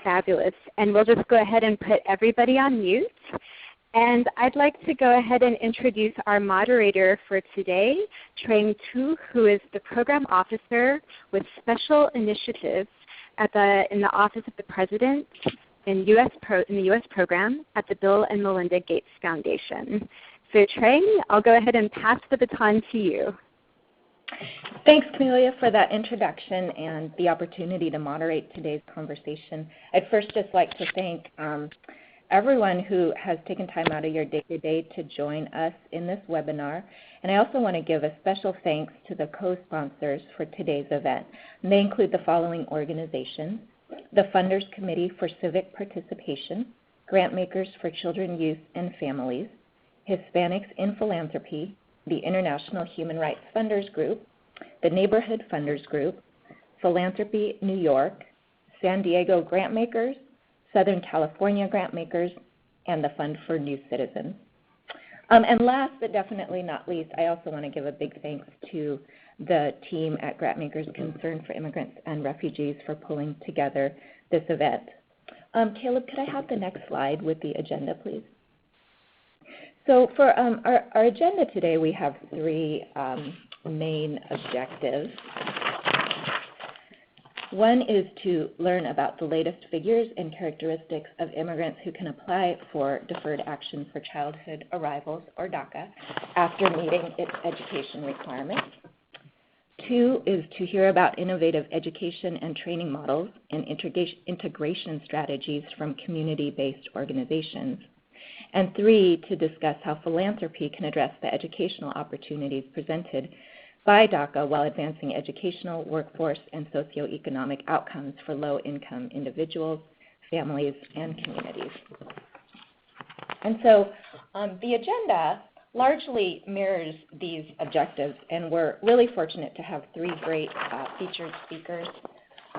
Fabulous. And we'll just go ahead and put everybody on mute. And I'd like to go ahead and introduce our moderator for today, Trang Tu, who is the Program Officer with Special Initiatives in the Office of the President in the U.S. program at the Bill and Melinda Gates Foundation. So Trang, I'll go ahead and pass the baton to you. Thanks, Camelia, for that introduction and the opportunity to moderate today's conversation. I'd first just like to thank everyone who has taken time out of your day-to-day to join us in this webinar. And I also want to give a special thanks to the co-sponsors for today's event. And they include the following organizations: the Funders Committee for Civic Participation, Grantmakers for Children, Youth, and Families, Hispanics in Philanthropy, the International Human Rights Funders Group, the Neighborhood Funders Group, Philanthropy New York, San Diego Grantmakers, Southern California Grantmakers, and the Fund for New Citizens. And last but definitely not least, I also want to give a big thanks to the team at Grantmakers Concern for Immigrants and Refugees for pulling together this event. Caleb, could I have the next slide with the agenda, please? So for our agenda today, we have three main objectives. One is to learn about the latest figures and characteristics of immigrants who can apply for Deferred Action for Childhood Arrivals, or DACA, after meeting its education requirements. Two is to hear about innovative education and training models and integration strategies from community-based organizations. And three, to discuss how philanthropy can address the educational opportunities presented by DACA while advancing educational, workforce, and socioeconomic outcomes for low-income individuals, families, and communities. And so the agenda largely mirrors these objectives, and we're really fortunate to have three great featured speakers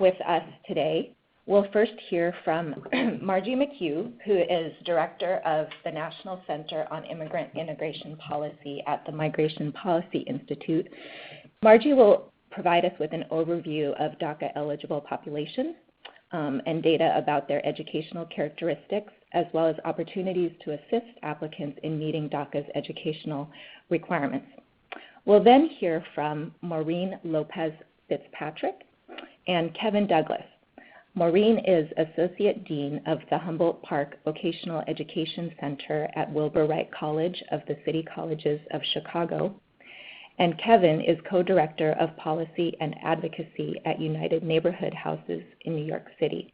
with us today. We'll first hear from Margie McHugh, who is Director of the National Center on Immigrant Integration Policy at the Migration Policy Institute. Margie will provide us with an overview of DACA-eligible populations and data about their educational characteristics, as well as opportunities to assist applicants in meeting DACA's educational requirements. We'll then hear from Maureen Lopez Fitzpatrick and Kevin Douglas. Maureen is Associate Dean of the Humboldt Park Vocational Education Center at Wilbur Wright College of the City Colleges of Chicago. And Kevin is Co-Director of Policy and Advocacy at United Neighborhood Houses in New York City.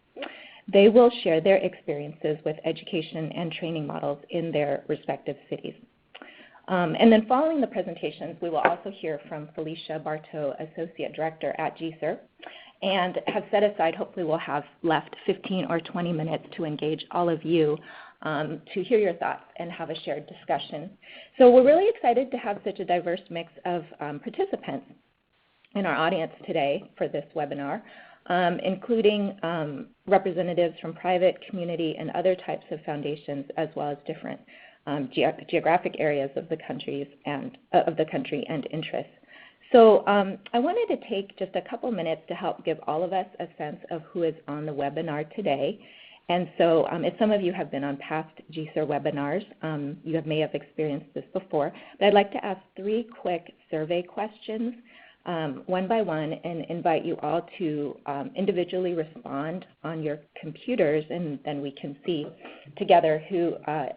They will share their experiences with education and training models in their respective cities. And then following the presentations, we will also hear from Felicia Bartow, Associate Director at GSER, and have set aside, hopefully we'll have left 15 or 20 minutes to engage all of you to hear your thoughts and have a shared discussion. So we're really excited to have such a diverse mix of participants in our audience today for this webinar, including representatives from private, community, and other types of foundations, as well as different geographic areas of the country and interests. So I wanted to take just a couple minutes to help give all of us a sense of who is on the webinar today. And so if some of you have been on past GSER webinars, you may have experienced this before, but I'd like to ask three quick survey questions one by one and invite you all to individually respond on your computers, and then we can see together who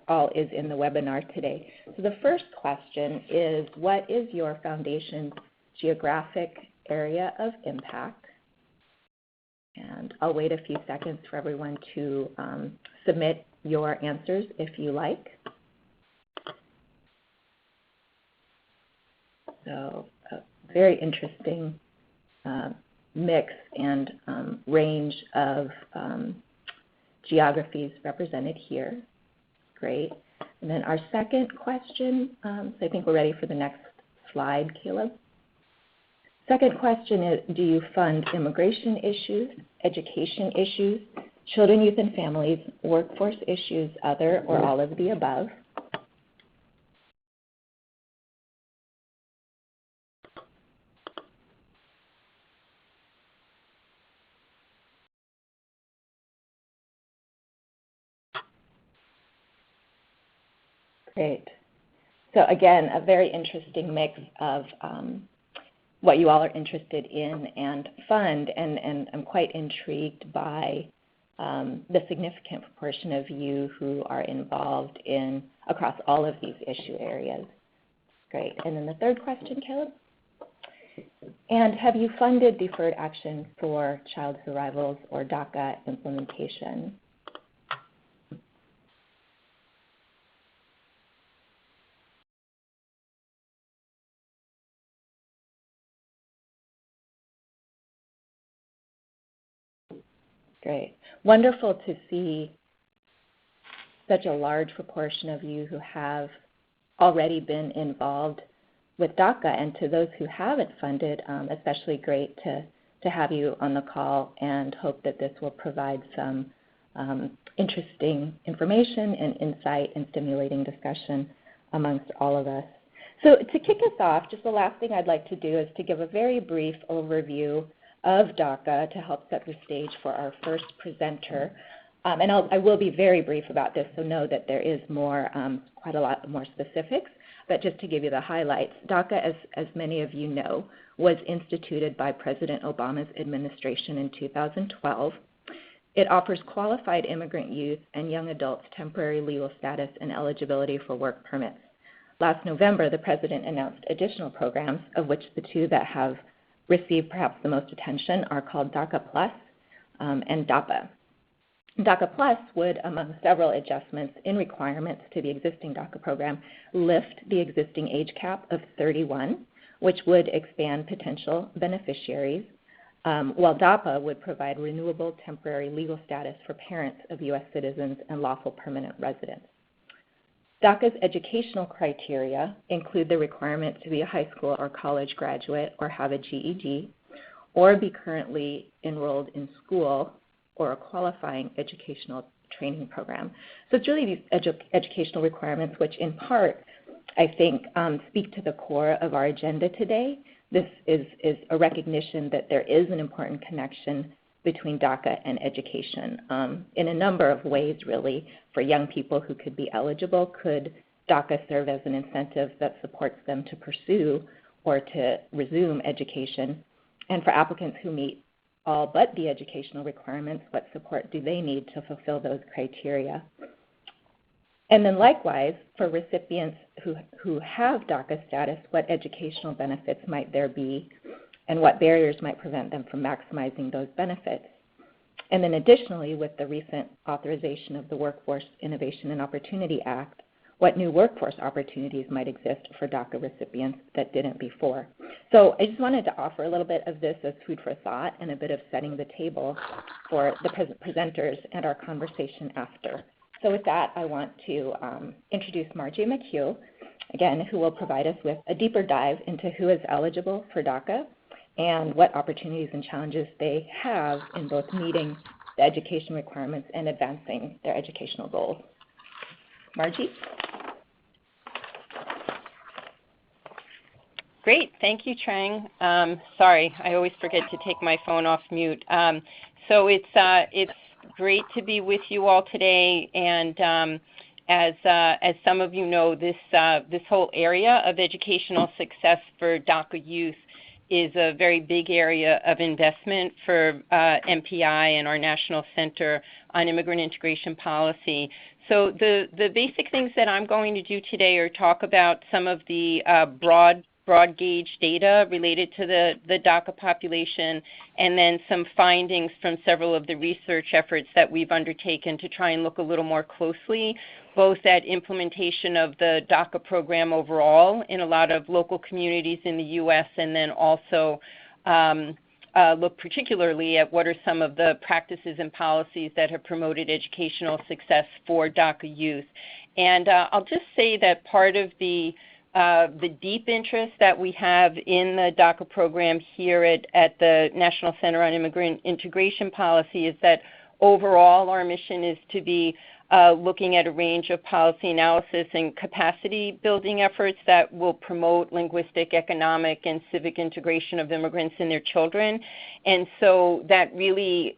all is in the webinar today. So the first question is, what is your foundation's geographic area of impact? And I'll wait a few seconds for everyone to submit your answers if you like. So a very interesting mix and range of geographies represented here. Great. And then our second question, so I think we're ready for the next slide, Caleb. Second question is, do you fund immigration issues, education issues, children, youth, and families, workforce issues, other, or all of the above? Great. So again, a very interesting mix of what you all are interested in and fund, and I'm quite intrigued by the significant proportion of you who are involved in across all of these issue areas. Great. And then the third question, Caleb? And have you funded deferred action for childhood arrivals or DACA implementation? Great. Wonderful to see such a large proportion of you who have already been involved with DACA, and to those who haven't funded, especially great to have you on the call, and hope that this will provide some interesting information and insight and stimulating discussion amongst all of us. So to kick us off, just the last thing I'd like to do is to give a very brief overview of DACA to help set the stage for our first presenter. And I will be very brief about this, so know that there is more, quite a lot more specifics. But just to give you the highlights, DACA, as many of you know, was instituted by President Obama's administration in 2012. It offers qualified immigrant youth and young adults temporary legal status and eligibility for work permits. Last November, the President announced additional programs, of which the two that have received perhaps the most attention are called DACA Plus and DAPA. DACA Plus would, among several adjustments in requirements to the existing DACA program, lift the existing age cap of 31, which would expand potential beneficiaries, while DAPA would provide renewable temporary legal status for parents of U.S. citizens and lawful permanent residents. DACA's educational criteria include the requirement to be a high school or college graduate or have a GED, or be currently enrolled in school or a qualifying educational training program. So it's really these educational requirements which in part, I think, speak to the core of our agenda today. This is a recognition that there is an important connection between DACA and education in a number of ways, really. For young people who could be eligible, could DACA serve as an incentive that supports them to pursue or to resume education? And for applicants who meet all but the educational requirements, what support do they need to fulfill those criteria? And then likewise, for recipients who have DACA status, what educational benefits might there be, and what barriers might prevent them from maximizing those benefits? And then additionally, with the recent authorization of the Workforce Innovation and Opportunity Act, what new workforce opportunities might exist for DACA recipients that didn't before? So I just wanted to offer a little bit of this as food for thought and a bit of setting the table for the presenters and our conversation after. So with that, I want to introduce Margie McHugh, again, who will provide us with a deeper dive into who is eligible for DACA and what opportunities and challenges they have in both meeting the education requirements and advancing their educational goals. Margie? Great. Thank you, Trang. Sorry, I always forget to take my phone off mute. So it's great to be with you all today. And as some of you know, this whole area of educational success for DACA youth is a very big area of investment for MPI and our National Center on Immigrant Integration Policy. So the basic things that I'm going to do today are talk about some of the broad gauge data related to the DACA population, and then some findings from several of the research efforts that we've undertaken to try and look a little more closely, both at implementation of the DACA program overall in a lot of local communities in the U.S., and then also look particularly at what are some of the practices and policies that have promoted educational success for DACA youth. And I'll just say that part of the deep interest that we have in the DACA program here at the National Center on Immigrant Integration Policy is that overall our mission is to be looking at a range of policy analysis and capacity building efforts that will promote linguistic, economic, and civic integration of immigrants and their children. And so that really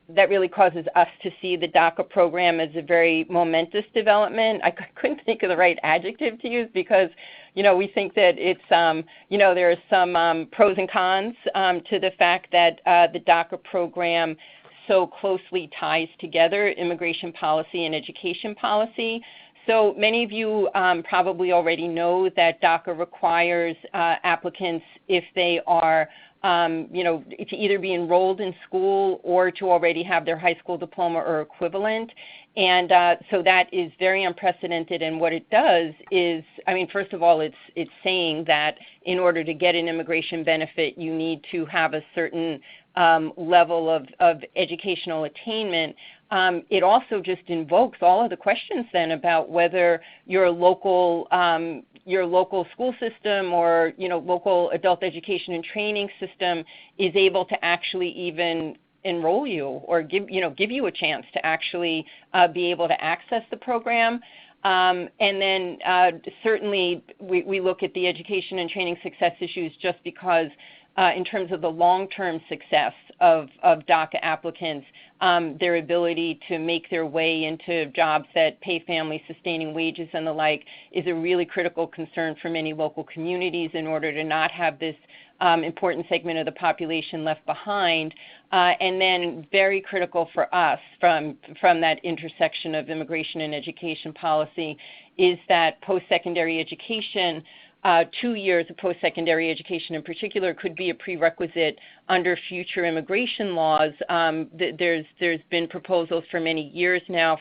causes us to see the DACA program as a very momentous development. I couldn't think of the right adjective to use because we think that it's, there are some pros and cons to the fact that the DACA program so closely ties together immigration policy and education policy. So many of you probably already know that DACA requires applicants, if they are, to either be enrolled in school or to already have their high school diploma or equivalent. And so that is very unprecedented. And what it does is, first of all, it's saying that in order to get an immigration benefit, you need to have a certain level of educational attainment. It also just invokes all of the questions then about whether your local school system or local adult education and training system is able to actually even enroll you or give you a chance to actually be able to access the program. And then certainly we look at the education and training success issues just because in terms of the long-term success of DACA applicants, their ability to make their way into jobs that pay family-sustaining wages and the like is a really critical concern for many local communities in order to not have this important segment of the population left behind. And then very critical for us from that intersection of immigration and education policy is that post-secondary education, 2 years of post-secondary education in particular, could be a prerequisite under future immigration laws. There's been proposals for many years now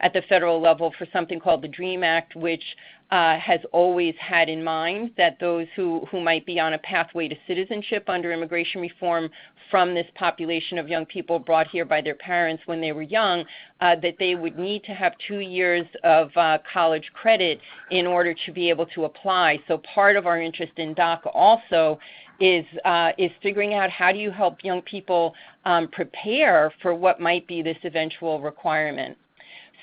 at the federal level for something called the DREAM Act, which has always had in mind that those who might be on a pathway to citizenship under immigration reform from this population of young people brought here by their parents when they were young, that they would need to have 2 years of college credit in order to be able to apply. So part of our interest in DACA also is figuring out how do you help young people prepare for what might be this eventual requirement.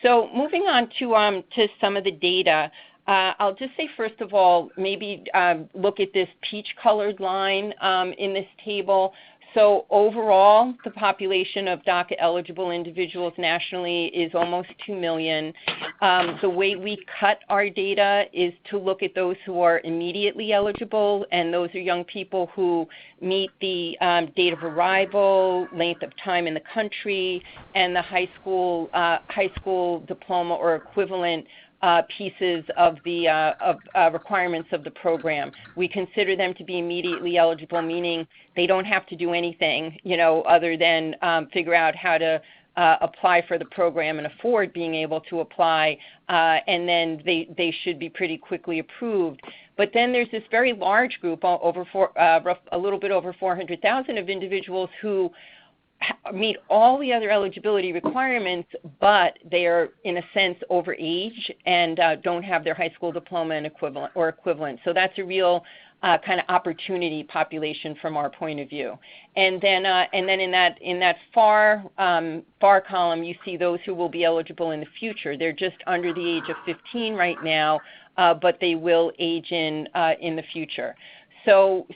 So moving on to some of the data, I'll just say first of all, maybe look at this peach-colored line in this table. So overall, the population of DACA-eligible individuals nationally is almost 2 million. The way we cut our data is to look at those who are immediately eligible, and those are young people who meet the date of arrival, length of time in the country, and the high school diploma or equivalent pieces of the requirements of the program. We consider them to be immediately eligible, meaning they don't have to do anything, other than figure out how to apply for the program and afford being able to apply, and then they should be pretty quickly approved. But then there's this very large group, a little bit over 400,000 of individuals who meet all the other eligibility requirements, but they are, in a sense, over age and don't have their high school diploma and equivalent. So that's a real kind of opportunity population from our point of view. And then in that far column, you see those who will be eligible in the future. They're just under the age of 15 right now, but they will age in the future. So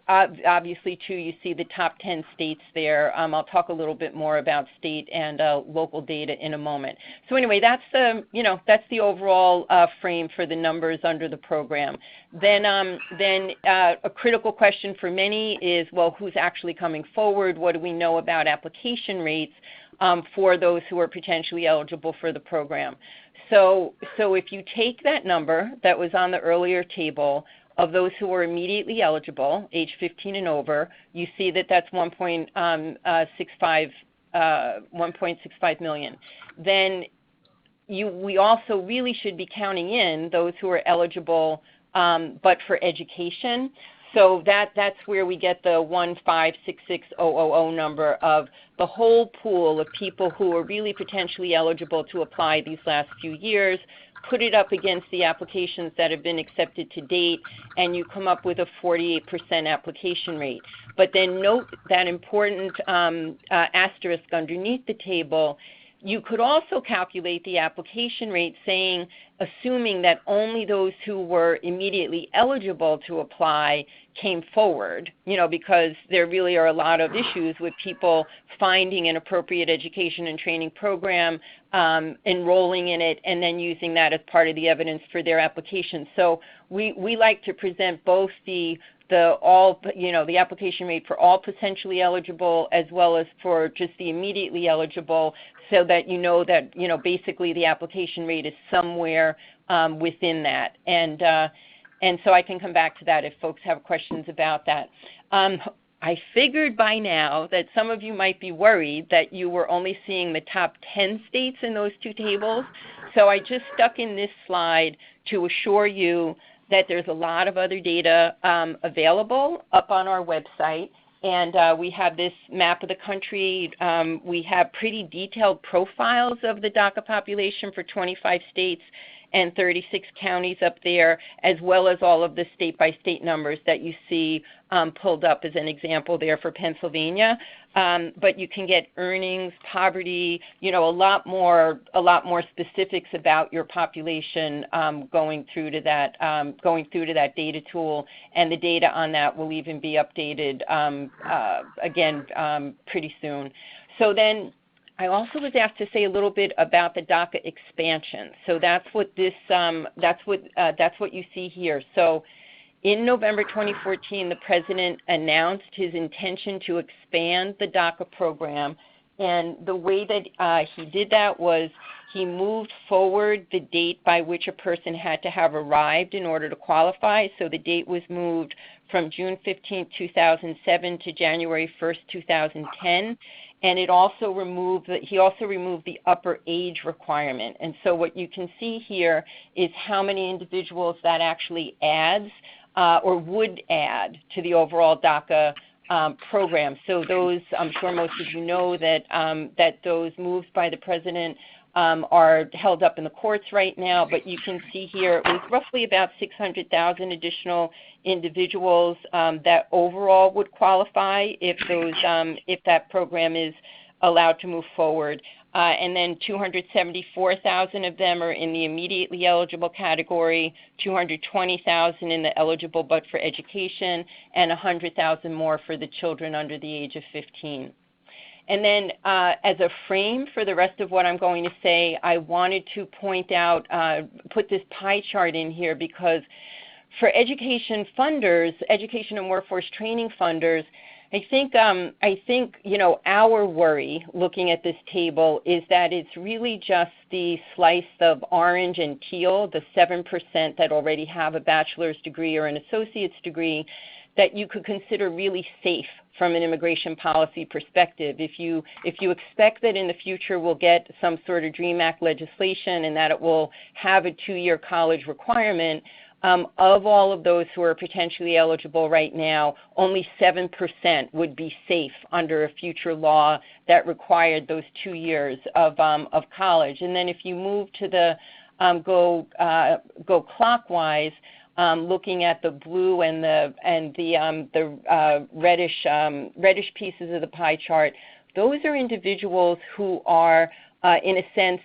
obviously, too, you see the top 10 states there. I'll talk a little bit more about state and local data in a moment. So anyway, that's the overall frame for the numbers under the program. Then a critical question for many is, well, who's actually coming forward? What do we know about application rates for those who are potentially eligible for the program? So if you take that number that was on the earlier table, of those who are immediately eligible, age 15 and over, you see that that's 1.65 million. Then we also really should be counting in those who are eligible, but for education. So that's where we get the 1566000 number of the whole pool of people who are really potentially eligible to apply these last few years. Put it up against the applications that have been accepted to date, and you come up with a 48% application rate. But then note that important asterisk underneath the table. You could also calculate the application rate assuming that only those who were immediately eligible to apply came forward, because there really are a lot of issues with people finding an appropriate education and training program, enrolling in it, and then using that as part of the evidence for their application. So we like to present both the application rate for all potentially eligible as well as for just the immediately eligible, so that that basically the application rate is somewhere within that. And so I can come back to that if folks have questions about that. I figured by now that some of you might be worried that you were only seeing the top 10 states in those two tables. So I just stuck in this slide to assure you that there's a lot of other data available up on our website. And we have this map of the country. We have pretty detailed profiles of the DACA population for 25 states and 36 counties up there, as well as all of the state-by-state numbers that you see pulled up as an example there for Pennsylvania. But you can get earnings, poverty, a lot more specifics about your population going through to that data tool, and the data on that will even be updated again pretty soon. So then, I also was asked to say a little bit about the DACA expansion. So that's what you see here. So in November 2014, the president announced his intention to expand the DACA program, and the way that he did that was he moved forward the date by which a person had to have arrived in order to qualify. So the date was moved from June 15, 2007 to January 1st, 2010. And he also removed the upper age requirement. And so what you can see here is how many individuals that actually adds or would add to the overall DACA program. So those, I'm sure most of you know that those moves by the president are held up in the courts right now, but you can see here it was roughly about 600,000 additional individuals that overall would qualify if that program is allowed to move forward. And then 274,000 of them are in the immediately eligible category, 220,000 in the eligible but for education, and 100,000 more for the children under the age of 15. And then as a frame for the rest of what I'm going to say, I wanted to point out, put this pie chart in here because for education funders, education and workforce training funders, I think our worry looking at this table is that it's really just the slice of orange and teal, the 7% that already have a bachelor's degree or an associate's degree, that you could consider really safe from an immigration policy perspective. If you expect that in the future we'll get some sort of DREAM Act legislation and that it will have a 2-year college requirement, of all of those who are potentially eligible right now, only 7% would be safe under a future law that required those 2 years of college. And then if you move to the go clockwise, looking at the blue and the reddish pieces of the pie chart, those are individuals who are in a sense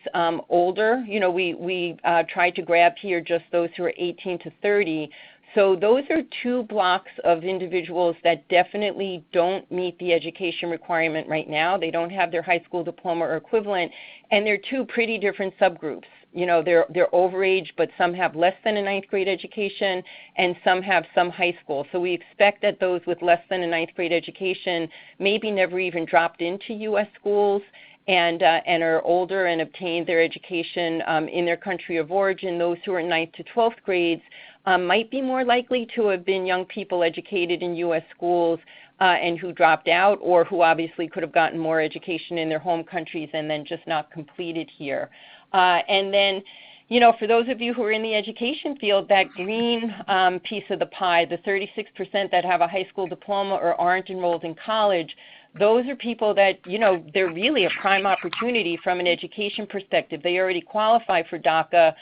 older. We tried to grab here just those who are 18 to 30. So those are two blocks of individuals that definitely don't meet the education requirement right now. They don't have their high school diploma or equivalent, and they're two pretty different subgroups. They're overage, but some have less than a 9th grade education, and some have some high school. So we expect that those with less than a 9th grade education maybe never even dropped into U.S. schools and are older and obtained their education in their country of origin. Those who are 9th to 12th grades might be more likely to have been young people educated in U.S. schools and who dropped out, or who obviously could have gotten more education in their home countries and then just not completed here. And then, for those of you who are in the education field, that green piece of the pie, the 36% that have a high school diploma or aren't enrolled in college, those are people that, they're really a prime opportunity from an education perspective. They already qualify for DACA,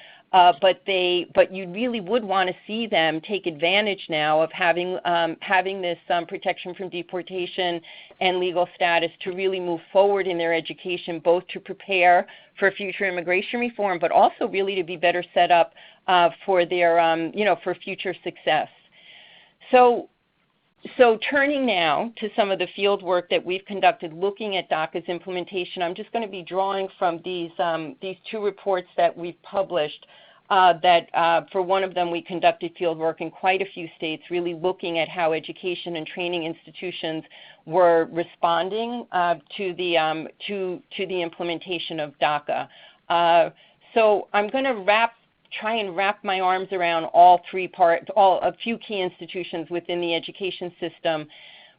but you really would want to see them take advantage now of having this protection from deportation and legal status to really move forward in their education, both to prepare for future immigration reform, but also really to be better set up for their for future success. So turning now to some of the field work that we've conducted looking at DACA's implementation, I'm just going to be drawing from these two reports that we've published. For one of them, we conducted field work in quite a few states, really looking at how education and training institutions were responding to the implementation of DACA. So I'm going to try and wrap my arms around a few key institutions within the education system,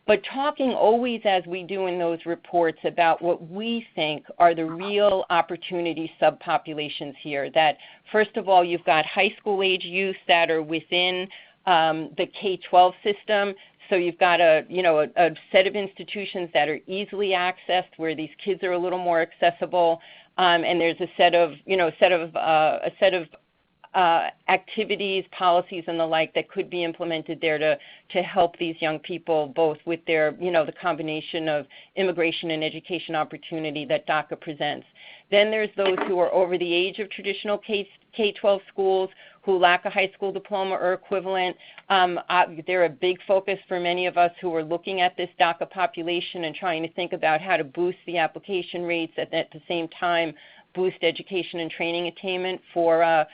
but talking always, as we do in those reports, about what we think are the real opportunity subpopulations here. That first of all, you've got high school age youth that are within the K-12 system. So you've got a set of institutions that are easily accessed, where these kids are a little more accessible, and there's a set of activities, policies, and the like that could be implemented there to help these young people, both with their, the combination of immigration and education opportunity that DACA presents. Then there's those who are over the age of traditional K-12 schools who lack a high school diploma or equivalent. They're a big focus for many of us who are looking at this DACA population and trying to think about how to boost the application rates and at the same time boost education and training attainment for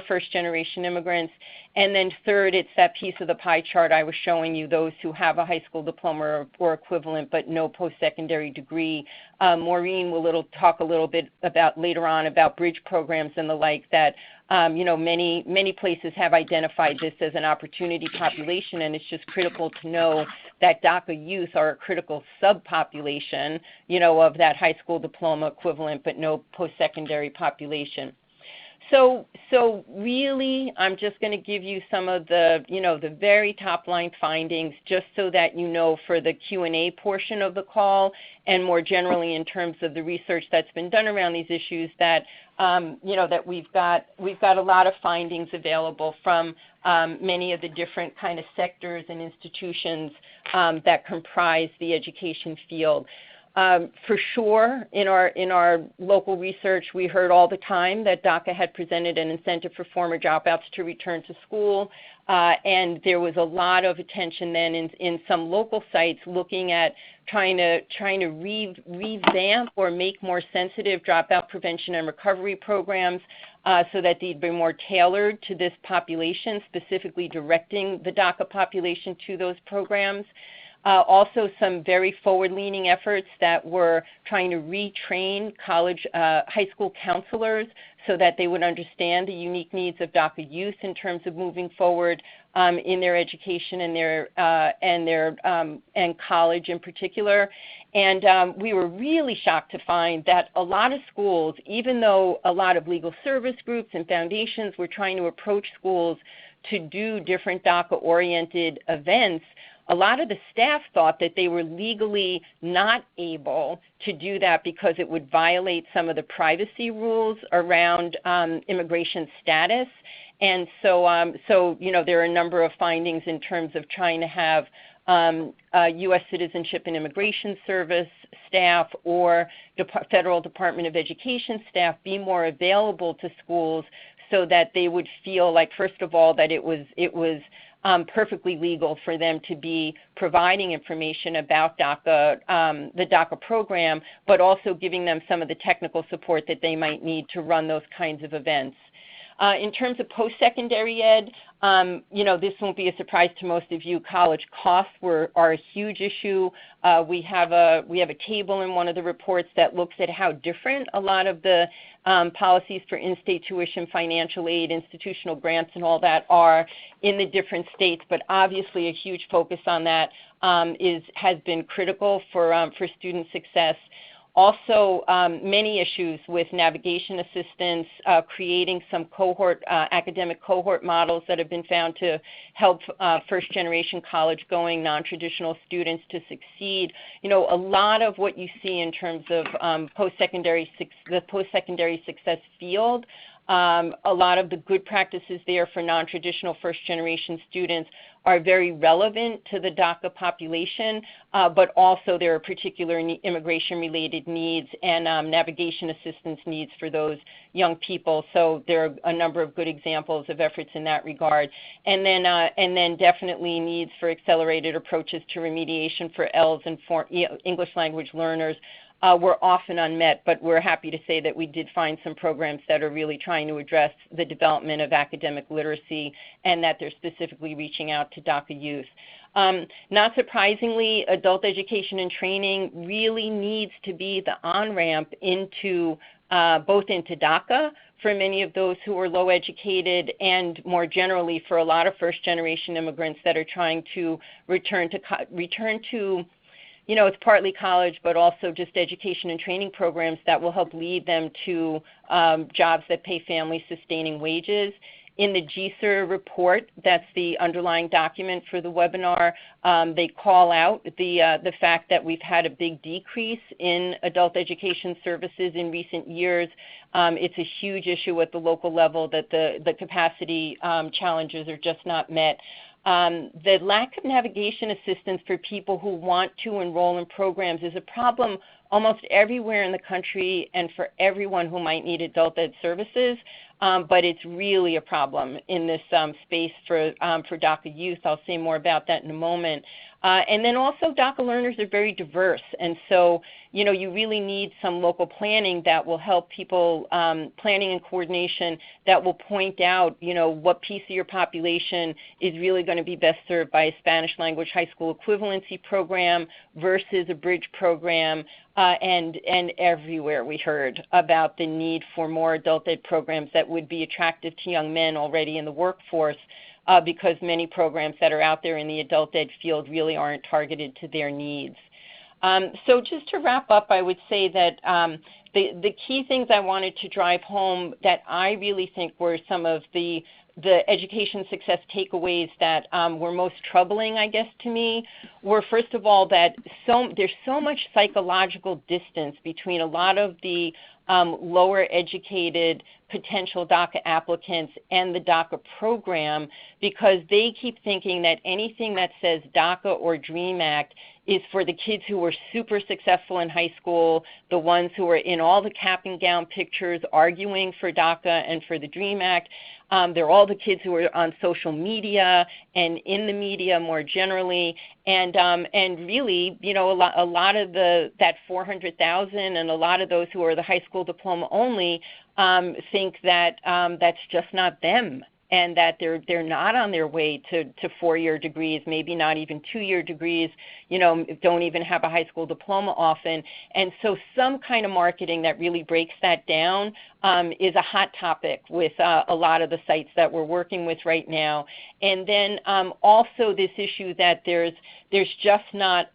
first-generation immigrants. And then third, it's that piece of the pie chart I was showing you, those who have a high school diploma or equivalent but no post-secondary degree. Maureen will talk a little bit about later on about bridge programs and the like that many places have identified this as an opportunity population, and it's just critical to know that DACA youth are a critical subpopulation, of that high school diploma equivalent but no post-secondary population. So really, I'm just going to give you some of the, the very top line findings, just so that for the Q&A portion of the call, and more generally in terms of the research that's been done around these issues, that that we've got a lot of findings available from many of the different kind of sectors and institutions that comprise the education field. For sure, in our local research, we heard all the time that DACA had presented an incentive for former dropouts to return to school, and there was a lot of attention then in some local sites looking at trying to revamp or make more sensitive dropout prevention and recovery programs so that they'd be more tailored to this population, specifically directing the DACA population to those programs. Also some very forward-leaning efforts that were trying to retrain high school counselors so that they would understand the unique needs of DACA youth in terms of moving forward in their education and college in particular. And we were really shocked to find that a lot of schools, even though a lot of legal service groups and foundations were trying to approach schools to do different DACA-oriented events, a lot of the staff thought that they were legally not able to do that because it would violate some of the privacy rules around immigration status. And so there are a number of findings in terms of trying to have U.S. Citizenship and Immigration Service staff or Federal Department of Education staff be more available to schools so that they would feel like, first of all, that it was perfectly legal for them to be providing information about DACA, the DACA program, but also giving them some of the technical support that they might need to run those kinds of events. In terms of post-secondary ed, this won't be a surprise to most of you. College costs are a huge issue. We have a table in one of the reports that looks at how different a lot of the policies for in-state tuition, financial aid, institutional grants, and all that are in the different states. But obviously, a huge focus on that has been critical for student success. Also, many issues with navigation assistance, creating some academic cohort models that have been found to help first-generation college-going, non-traditional students to succeed. A lot of what you see in terms of the post-secondary success field A lot of the good practices there for non-traditional first-generation students are very relevant to the DACA population, but also there are particular immigration-related needs and navigation assistance needs for those young people. So there are a number of good examples of efforts in that regard. And then definitely needs for accelerated approaches to remediation for ELLs and English language learners were often unmet, but we're happy to say that we did find some programs that are really trying to address the development of academic literacy and that they're specifically reaching out to DACA youth. Not surprisingly, adult education and training really needs to be the on-ramp into both into DACA for many of those who are low educated and more generally for a lot of first-generation immigrants that are trying to return to it's partly college, but also just education and training programs that will help lead them to jobs that pay family-sustaining wages. In the GSER report, that's the underlying document for the webinar, they call out the fact that we've had a big decrease in adult education services in recent years. It's a huge issue at the local level that the capacity challenges are just not met. The lack of navigation assistance for people who want to enroll in programs is a problem almost everywhere in the country and for everyone who might need adult ed services, but it's really a problem in this space for DACA youth. I'll say more about that in a moment. And then also DACA learners are very diverse, and so you really need some local planning that will help people, planning and coordination that will point out what piece of your population is really going to be best served by a Spanish language high school equivalency program versus a bridge program. And everywhere we heard about the need for more adult ed programs that would be attractive to young men already in the workforce, because many programs that are out there in the adult ed field really aren't targeted to their needs. So just to wrap up, I would say that the key things I wanted to drive home that I really think were some of the education success takeaways that were most troubling, I guess, to me, were first of all that there's so much psychological distance between a lot of the lower educated potential DACA applicants and the DACA program, because they keep thinking that anything that says DACA or DREAM Act is for the kids who were super successful in high school, the ones who are in all the cap and gown pictures arguing for DACA and for the DREAM Act. They're all the kids who are on social media and in the media more generally, and really, a lot of that 400,000 and a lot of those who are the high school diploma only think that that's just not them, and that they're not on their way to 4-year degrees, maybe not even 2-year degrees, don't even have a high school diploma often. And so some kind of marketing that really breaks that down is a hot topic with a lot of the sites that we're working with right now. And then also this issue that there's just not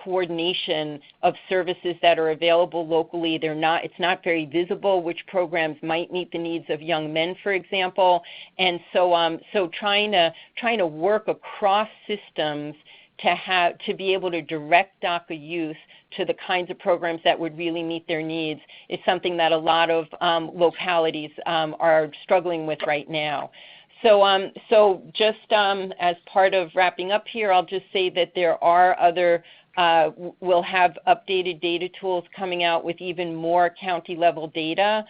coordination of services that are available locally. It's not very visible which programs might meet the needs of young men, for example. And so trying to work across systems to be able to direct DACA youth to the kinds of programs that would really meet their needs is something that a lot of localities are struggling with right now. So just as part of wrapping up here, I'll just say that there are other, we'll have updated data tools coming out with even more county-level data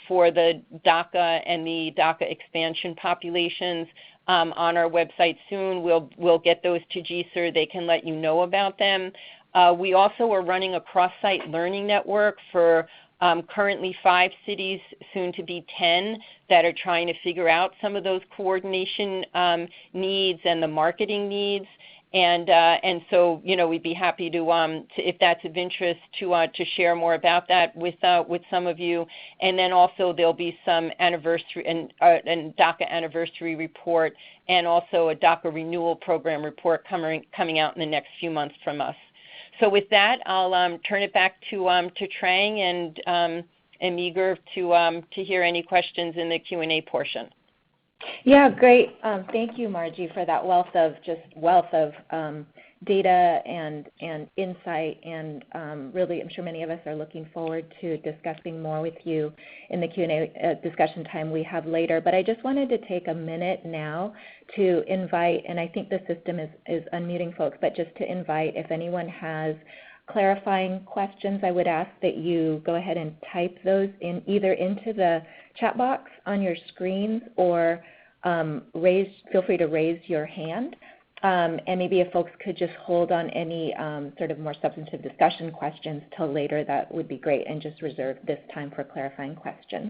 for the DACA and the DACA expansion populations on our website soon. We'll get those to GSER. They can let you know about them. We also are running a cross-site learning network for currently 5 cities, soon to be 10, that are trying to figure out some of those coordination needs and the marketing needs. And so, we'd be happy to if that's of interest, to share more about that with some of you. And then also there'll be some anniversary and DACA anniversary report, and also a DACA renewal program report coming out in the next few months from us. So with that, I'll turn it back to Trang, and am eager to hear any questions in the Q&A portion. Yeah, great. Thank you, Margie, for that wealth of data and insight, and really I'm sure many of us are looking forward to discussing more with you in the Q&A discussion time we have later. But I just wanted to take a minute now to invite, and I think the system is unmuting folks, but just to invite if anyone has clarifying questions, I would ask that you go ahead and type those in either into the chat box on your screens or feel free to raise your hand. And maybe if folks could just hold on any sort of more substantive discussion questions till later, that would be great, and just reserve this time for clarifying questions.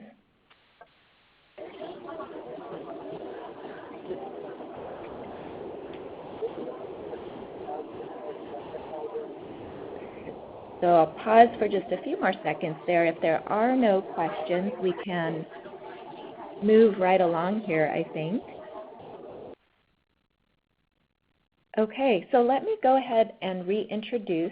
So I'll pause for just a few more seconds there. If there are no questions, we can move right along here, I think. Okay, so let me go ahead and reintroduce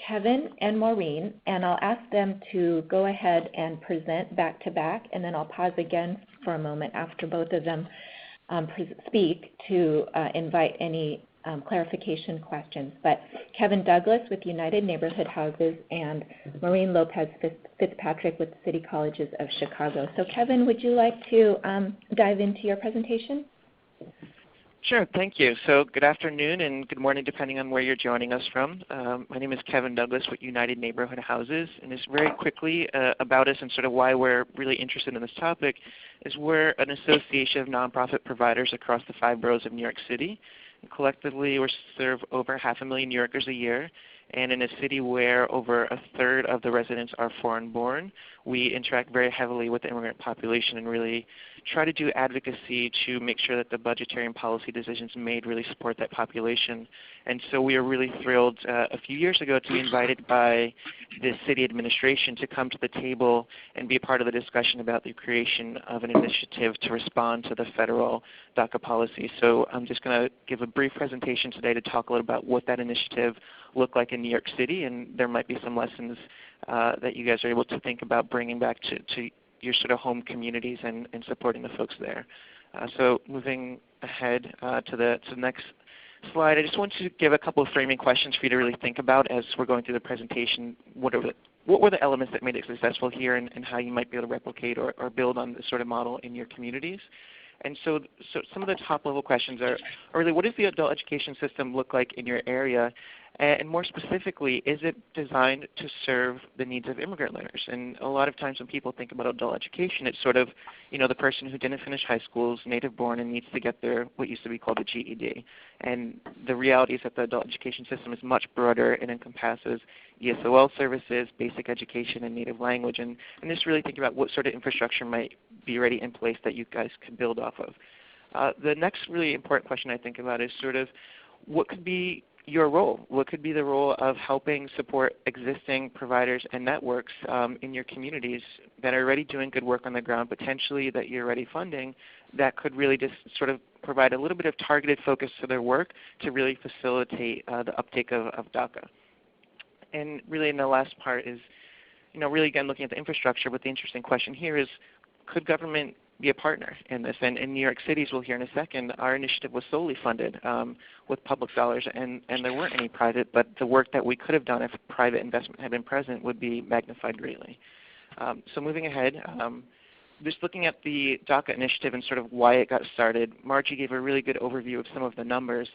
Kevin and Maureen, and I'll ask them to go ahead and present back to back, and then I'll pause again for a moment after both of them speak to invite any clarification questions. But Kevin Douglas with United Neighborhood Houses and Maureen Lopez Fitzpatrick with City Colleges of Chicago. So Kevin, would you like to dive into your presentation? Sure, thank you. So good afternoon and good morning depending on where you're joining us from. My name is Kevin Douglas with United Neighborhood Houses, and just very quickly about us and sort of why we're really interested in this topic is we're an association of nonprofit providers across the 5 boroughs of New York City. And collectively, we serve over 500,000 New Yorkers a year, and in a city where over a third of the residents are foreign-born, we interact very heavily with the immigrant population and really try to do advocacy to make sure that the budgetary and policy decisions made really support that population. And so we are really thrilled a few years ago to be invited by the city administration to come to the table and be a part of the discussion about the creation of an initiative to respond to the federal DACA policy. So I'm just going to give a brief presentation today to talk a little about what that initiative looked like in New York City, and there might be some lessons that you guys are able to think about bringing back to your sort of home communities and supporting the folks there. So moving ahead to the next slide, I just want to give a couple of framing questions for you to really think about as we're going through the presentation. What were the elements that made it successful here, and how you might be able to replicate or build on this sort of model in your communities? And so some of the top level questions are really, what does the adult education system look like in your area? And more specifically, is it designed to serve the needs of immigrant learners? And a lot of times when people think about adult education, it's sort of, the person who didn't finish high school is native born and needs to get their what used to be called a GED. And the reality is that the adult education system is much broader and encompasses ESOL services, basic education, and native language. And just really think about what sort of infrastructure might be already in place that you guys could build off of. The next really important question I think about is sort of what could be your role? What could be the role of helping support existing providers and networks in your communities that are already doing good work on the ground, potentially that you're already funding, that could really just sort of provide a little bit of targeted focus to their work to really facilitate the uptake of DACA. And really in the last part is, really again looking at the infrastructure, but the interesting question here is, could government be a partner in this? And in New York City, as we'll hear in a second, our initiative was solely funded with public dollars, and there weren't any private, but the work that we could have done if private investment had been present would be magnified greatly. So moving ahead, just looking at the DACA initiative and sort of why it got started, Margie gave a really good overview of some of the numbers.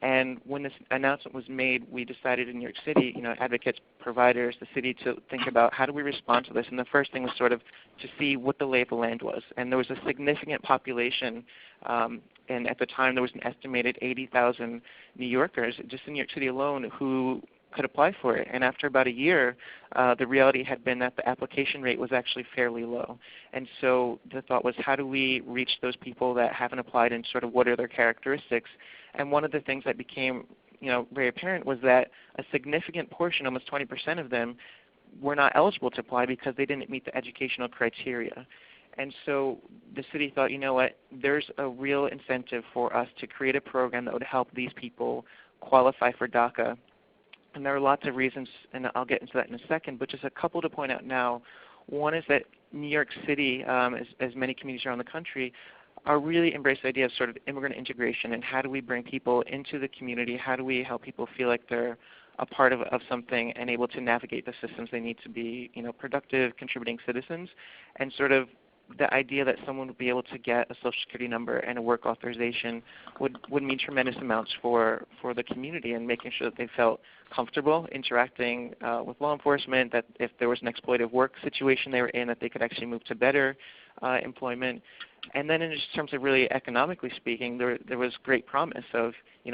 And when this announcement was made, we decided in New York City, advocates, providers, the city, to think about how do we respond to this. And the first thing was sort of to see what the lay of the land was. And there was a significant population, and at the time there was an estimated 80,000 New Yorkers just in New York City alone who could apply for it. And after about a year, the reality had been that the application rate was actually fairly low. And so the thought was, how do we reach those people that haven't applied, and sort of what are their characteristics? And one of the things that became very apparent was that a significant portion, almost 20% of them, were not eligible to apply because they didn't meet the educational criteria. And so the city thought, what, there's a real incentive for us to create a program that would help these people qualify for DACA. And there are lots of reasons, and I'll get into that in a second, but just a couple to point out now. One is that New York City, as many communities around the country, are really embrace the idea of sort of immigrant integration and how do we bring people into the community, how do we help people feel like they're a part of something and able to navigate the systems they need to be productive, contributing citizens, and sort of the idea that someone would be able to get a Social Security number and a work authorization would mean tremendous amounts for the community and making sure that they felt comfortable interacting with law enforcement, that if there was an exploitative work situation they were in, that they could actually move to better employment. And then in just terms of really economically speaking, there was great promise of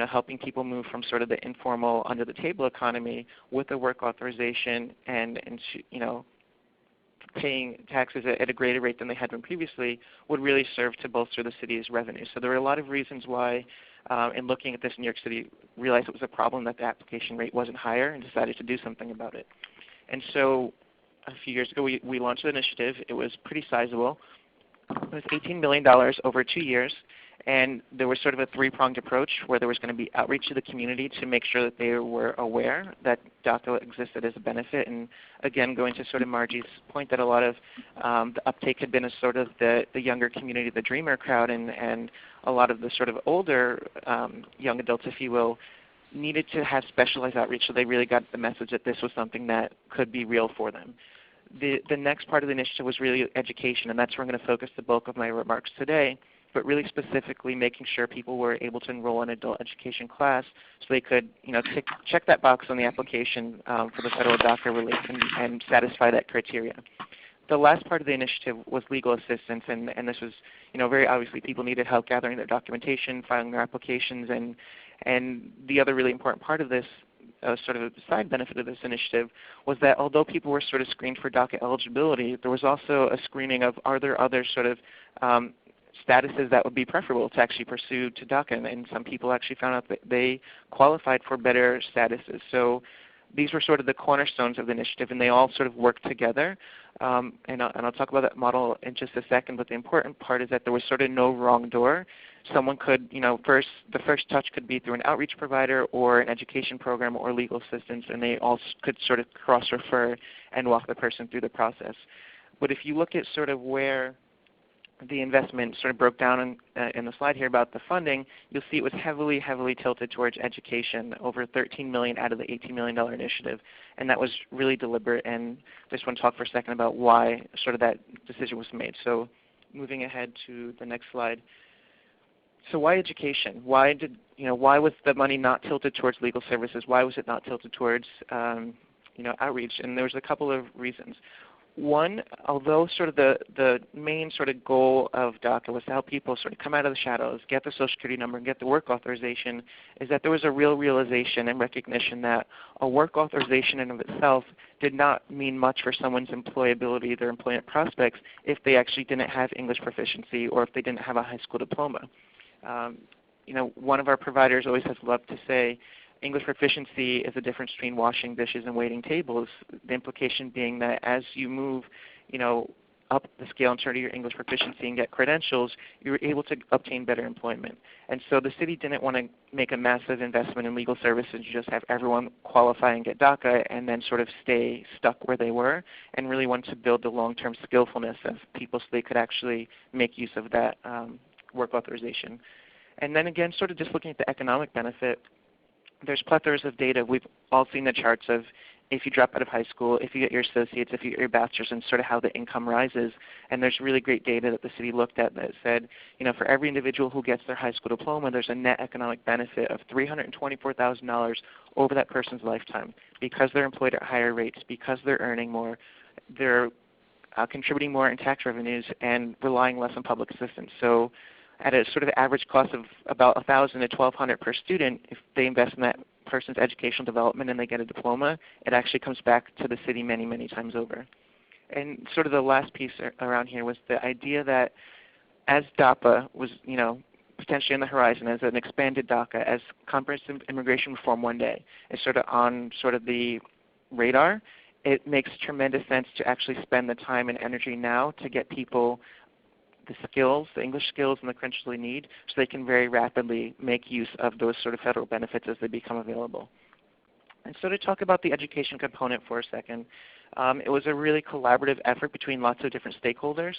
helping people move from sort of the informal under-the-table economy with a work authorization and paying taxes at a greater rate than they had been previously would really serve to bolster the city's revenue. So there were a lot of reasons why, in looking at this, New York City realized it was a problem that the application rate wasn't higher and decided to do something about it. And so a few years ago we launched the initiative. It was pretty sizable. It was $18 million over 2 years. And there was sort of a three-pronged approach where there was going to be outreach to the community to make sure that they were aware that DACA existed as a benefit. And again, going to sort of Margie's point that a lot of the uptake had been as sort of the younger community, the dreamer crowd, and a lot of the sort of older young adults, if you will, needed to have specialized outreach so they really got the message that this was something that could be real for them. The next part of the initiative was really education, and that's where I'm going to focus the bulk of my remarks today, but really specifically making sure people were able to enroll in an adult education class so they could check that box on the application for the federal DACA relief and satisfy that criteria. The last part of the initiative was legal assistance, and this was very obviously people needed help gathering their documentation, filing their applications, and the other really important part of this sort of side benefit of this initiative was that although people were sort of screened for DACA eligibility, there was also a screening of are there other sort of statuses that would be preferable to actually pursue to DACA, and some people actually found out that they qualified for better statuses. So these were sort of the cornerstones of the initiative, and they all sort of worked together. And I'll talk about that model in just a second, but the important part is that there was sort of no wrong door. Someone could, the first touch could be through an outreach provider or an education program or legal assistance, and they all could sort of cross-refer and walk the person through the process. But if you look at sort of where the investment sort of broke down in the slide here about the funding, you'll see it was heavily, heavily tilted towards education, over $13 million out of the $18 million initiative. And that was really deliberate, and I just want to talk for a second about why sort of that decision was made. So moving ahead to the next slide. So why education? Why was the money not tilted towards legal services? Why was it not tilted towards outreach? And there was a couple of reasons. One, although sort of the main sort of goal of DACA was to help people sort of come out of the shadows, get the Social Security number, and get the work authorization, is that there was a real realization and recognition that a work authorization in of itself did not mean much for someone's employability, their employment prospects, if they actually didn't have English proficiency or if they didn't have a high school diploma. One of our providers always has loved to say, English proficiency is the difference between washing dishes and waiting tables, the implication being that as you move up the scale in terms of your English proficiency and get credentials, you're able to obtain better employment. And so the city didn't want to make a massive investment in legal services and just have everyone qualify and get DACA and then sort of stay stuck where they were, and really wanted to build the long-term skillfulness of people so they could actually make use of that work authorization. And then again, sort of just looking at the economic benefit, there's plethoras of data. We've all seen the charts of if you drop out of high school, if you get your associates, if you get your bachelor's, and sort of how the income rises. And there's really great data that the city looked at that said, for every individual who gets their high school diploma, there's a net economic benefit of $324,000 over that person's lifetime because they're employed at higher rates, because they're earning more, they're contributing more in tax revenues, and relying less on public assistance. So at a sort of average cost of about $1,000 to $1,200 per student, if they invest in that person's educational development and they get a diploma, it actually comes back to the city many, many times over. And sort of the last piece around here was the idea that as DAPA was, potentially on the horizon, as an expanded DACA, as comprehensive immigration reform one day is sort of on sort of the radar, it makes tremendous sense to actually spend the time and energy now to get people the skills, the English skills and the credentials they need so they can very rapidly make use of those sort of federal benefits as they become available. And so to talk about the education component for a second, it was a really collaborative effort between lots of different stakeholders.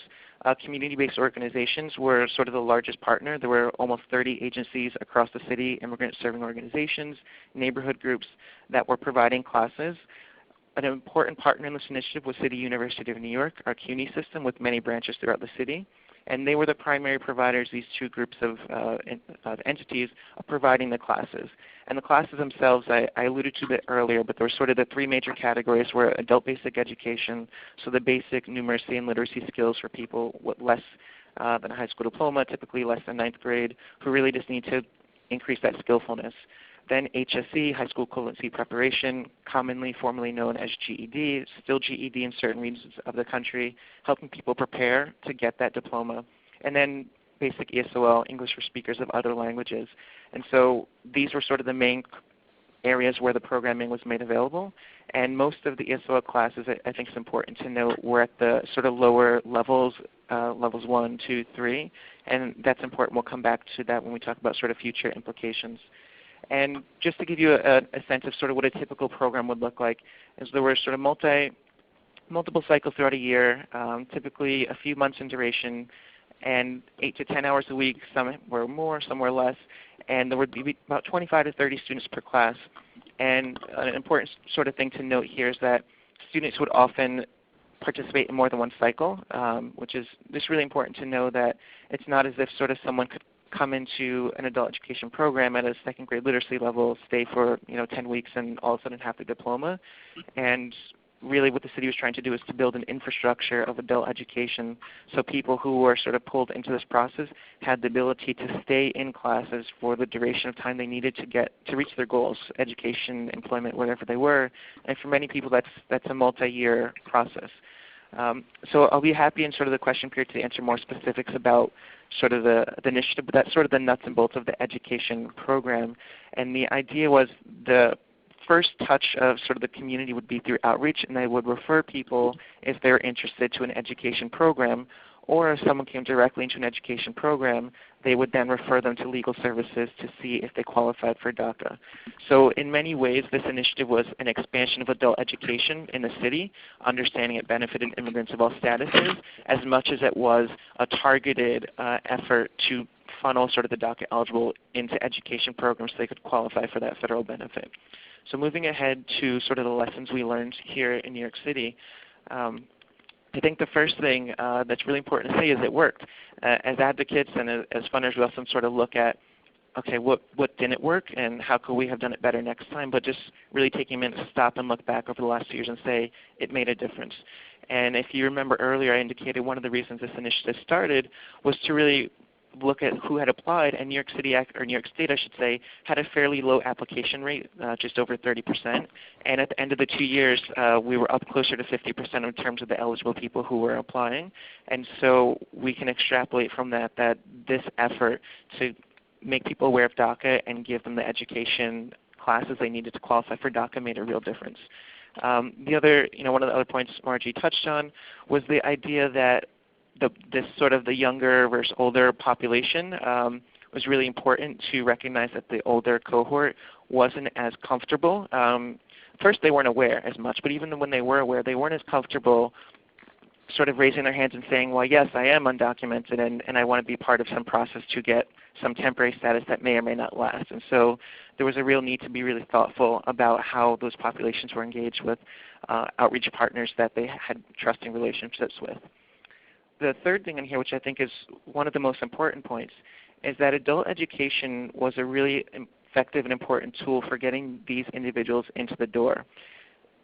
Community-based organizations were sort of the largest partner. There were almost 30 agencies across the city, immigrant-serving organizations, neighborhood groups that were providing classes. An important partner in this initiative was City University of New York, our CUNY system with many branches throughout the city. And they were the primary providers, these two groups of entities, of providing the classes. And the classes themselves, I alluded to a bit earlier, but there were sort of the three major categories were adult basic education, so the basic numeracy and literacy skills for people with less than a high school diploma, typically less than ninth grade, who really just need to increase that skillfulness. Then HSE, high school equivalency preparation, commonly formerly known as GED, still GED in certain regions of the country, helping people prepare to get that diploma. And then basic ESOL, English for speakers of other languages. And so these were sort of the main areas where the programming was made available. And most of the ESOL classes, I think it's important to note, were at the sort of lower levels, levels 1, 2, 3. And that's important. We'll come back to that when we talk about sort of future implications. And just to give you a sense of sort of what a typical program would look like, is there were sort of multiple cycles throughout a year, typically a few months in duration, and 8 to 10 hours a week. Some were more, some were less, and there would be about 25 to 30 students per class. And an important sort of thing to note here is that students would often participate in more than one cycle, which is just really important to know that it's not as if sort of someone could come into an adult education program at a second grade literacy level, stay for 10 weeks, and all of a sudden have the diploma. And really what the city was trying to do is to build an infrastructure of adult education so people who were sort of pulled into this process had the ability to stay in classes for the duration of time they needed to reach their goals, education, employment, wherever they were. And for many people that's a multi-year process. So I'll be happy in sort of the question period to answer more specifics about sort of the initiative, but that's sort of the nuts and bolts of the education program. And the idea was the first touch of sort of the community would be through outreach, and they would refer people if they're interested to an education program, or if someone came directly into an education program, they would then refer them to legal services to see if they qualified for DACA. So in many ways, this initiative was an expansion of adult education in the city, understanding it benefited immigrants of all statuses, as much as it was a targeted effort to funnel sort of the DACA eligible into education programs so they could qualify for that federal benefit. So moving ahead to sort of the lessons we learned here in New York City, I think the first thing that's really important to say is it worked. As advocates and as funders, we also sort of look at, okay, what didn't work and how could we have done it better next time, but just really taking a minute to stop and look back over the last 2 years and say it made a difference. And if you remember earlier, I indicated one of the reasons this initiative started was to really look at who had applied, and New York City, or New York State I should say, had a fairly low application rate, just over 30%. And at the end of the 2 years, we were up closer to 50% in terms of the eligible people who were applying. And so we can extrapolate from that this effort to make people aware of DACA and give them the education classes they needed to qualify for DACA made a real difference. The other, one of the other points Margie touched on was the idea that this sort of the younger versus older population was really important to recognize that the older cohort wasn't as comfortable. First, they weren't aware as much, but even when they were aware, they weren't as comfortable sort of raising their hands and saying, well, yes, I am undocumented and I want to be part of some process to get some temporary status that may or may not last. And so there was a real need to be really thoughtful about how those populations were engaged with outreach partners that they had trusting relationships with. The third thing in here, which I think is one of the most important points, is that adult education was a really effective and important tool for getting these individuals into the door.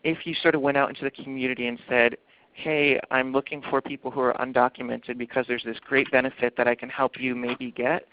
If you sort of went out into the community and said, hey, I'm looking for people who are undocumented because there's this great benefit that I can help you maybe get,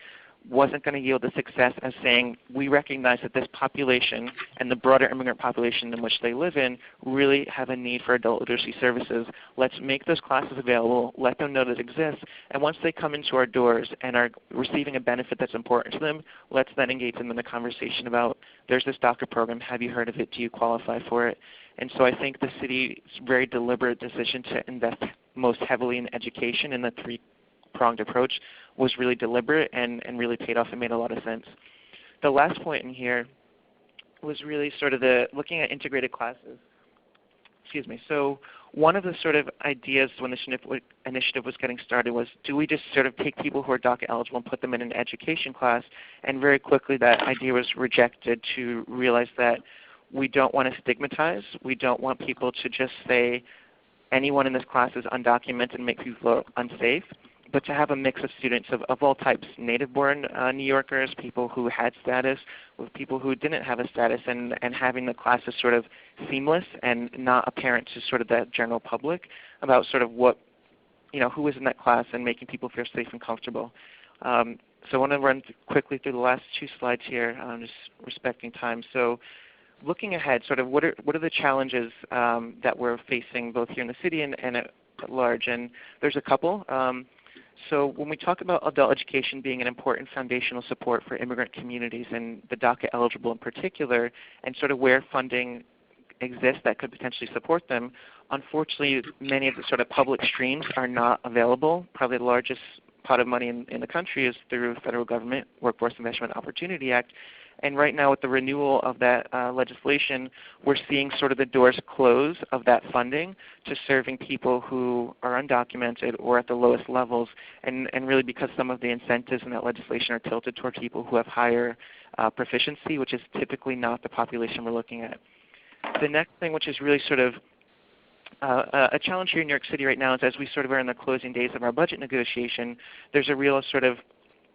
wasn't going to yield the success as saying we recognize that this population and the broader immigrant population in which they live in really have a need for adult literacy services. Let's make those classes available, let them know that it exists, and once they come into our doors and are receiving a benefit that's important to them, let's then engage them in the conversation about there's this DACA program, have you heard of it, do you qualify for it? And so I think the city's very deliberate decision to invest most heavily in education in the three-pronged approach was really deliberate and really paid off and made a lot of sense. The last point in here was really sort of the looking at integrated classes. Excuse me. So one of the sort of ideas when this initiative was getting started was, do we just sort of take people who are DACA eligible and put them in an education class? And very quickly that idea was rejected to realize that we don't want to stigmatize. We don't want people to just say anyone in this class is undocumented and make people feel unsafe, but to have a mix of students of all types, native-born New Yorkers, people who had status, with people who didn't have a status, and having the classes sort of seamless and not apparent to sort of the general public about sort of what, who was in that class and making people feel safe and comfortable. So I want to run quickly through the last two slides here, just respecting time. So looking ahead, sort of what are the challenges that we're facing both here in the city and at large? And there's a couple. So when we talk about adult education being an important foundational support for immigrant communities and the DACA eligible in particular, and sort of where funding exists that could potentially support them, unfortunately many of the sort of public streams are not available. Probably the largest pot of money in the country is through federal government, Workforce Investment Opportunity Act. And right now with the renewal of that legislation, we're seeing sort of the doors close of that funding to serving people who are undocumented or at the lowest levels, and really because some of the incentives in that legislation are tilted toward people who have higher proficiency, which is typically not the population we're looking at. The next thing, which is really sort of a challenge here in New York City right now, is as we sort of are in the closing days of our budget negotiation, there's a real sort of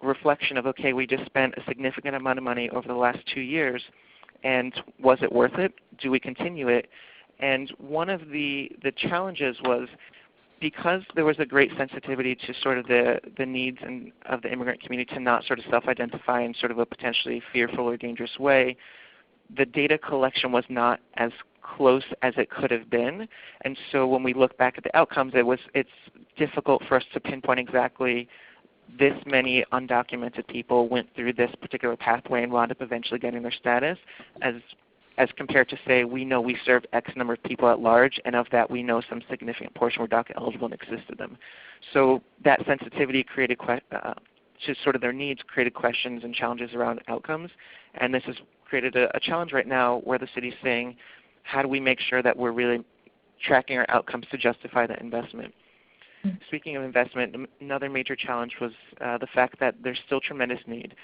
reflection of, okay, we just spent a significant amount of money over the last 2 years, and was it worth it? Do we continue it? And one of the challenges was, because there was a great sensitivity to sort of the needs of the immigrant community to not sort of self-identify in sort of a potentially fearful or dangerous way, the data collection was not as close as it could have been. And so when we look back at the outcomes, it's difficult for us to pinpoint exactly this many undocumented people went through this particular pathway and wound up eventually getting their status, as compared to say, we know we served X number of people at large, and of that we know some significant portion were DACA eligible and existed them. So that sensitivity created to sort of their needs created questions and challenges around outcomes, and this has created a challenge right now where the city is saying, how do we make sure that we're really tracking our outcomes to justify that investment? Speaking of investment, another major challenge was the fact that there's still tremendous need.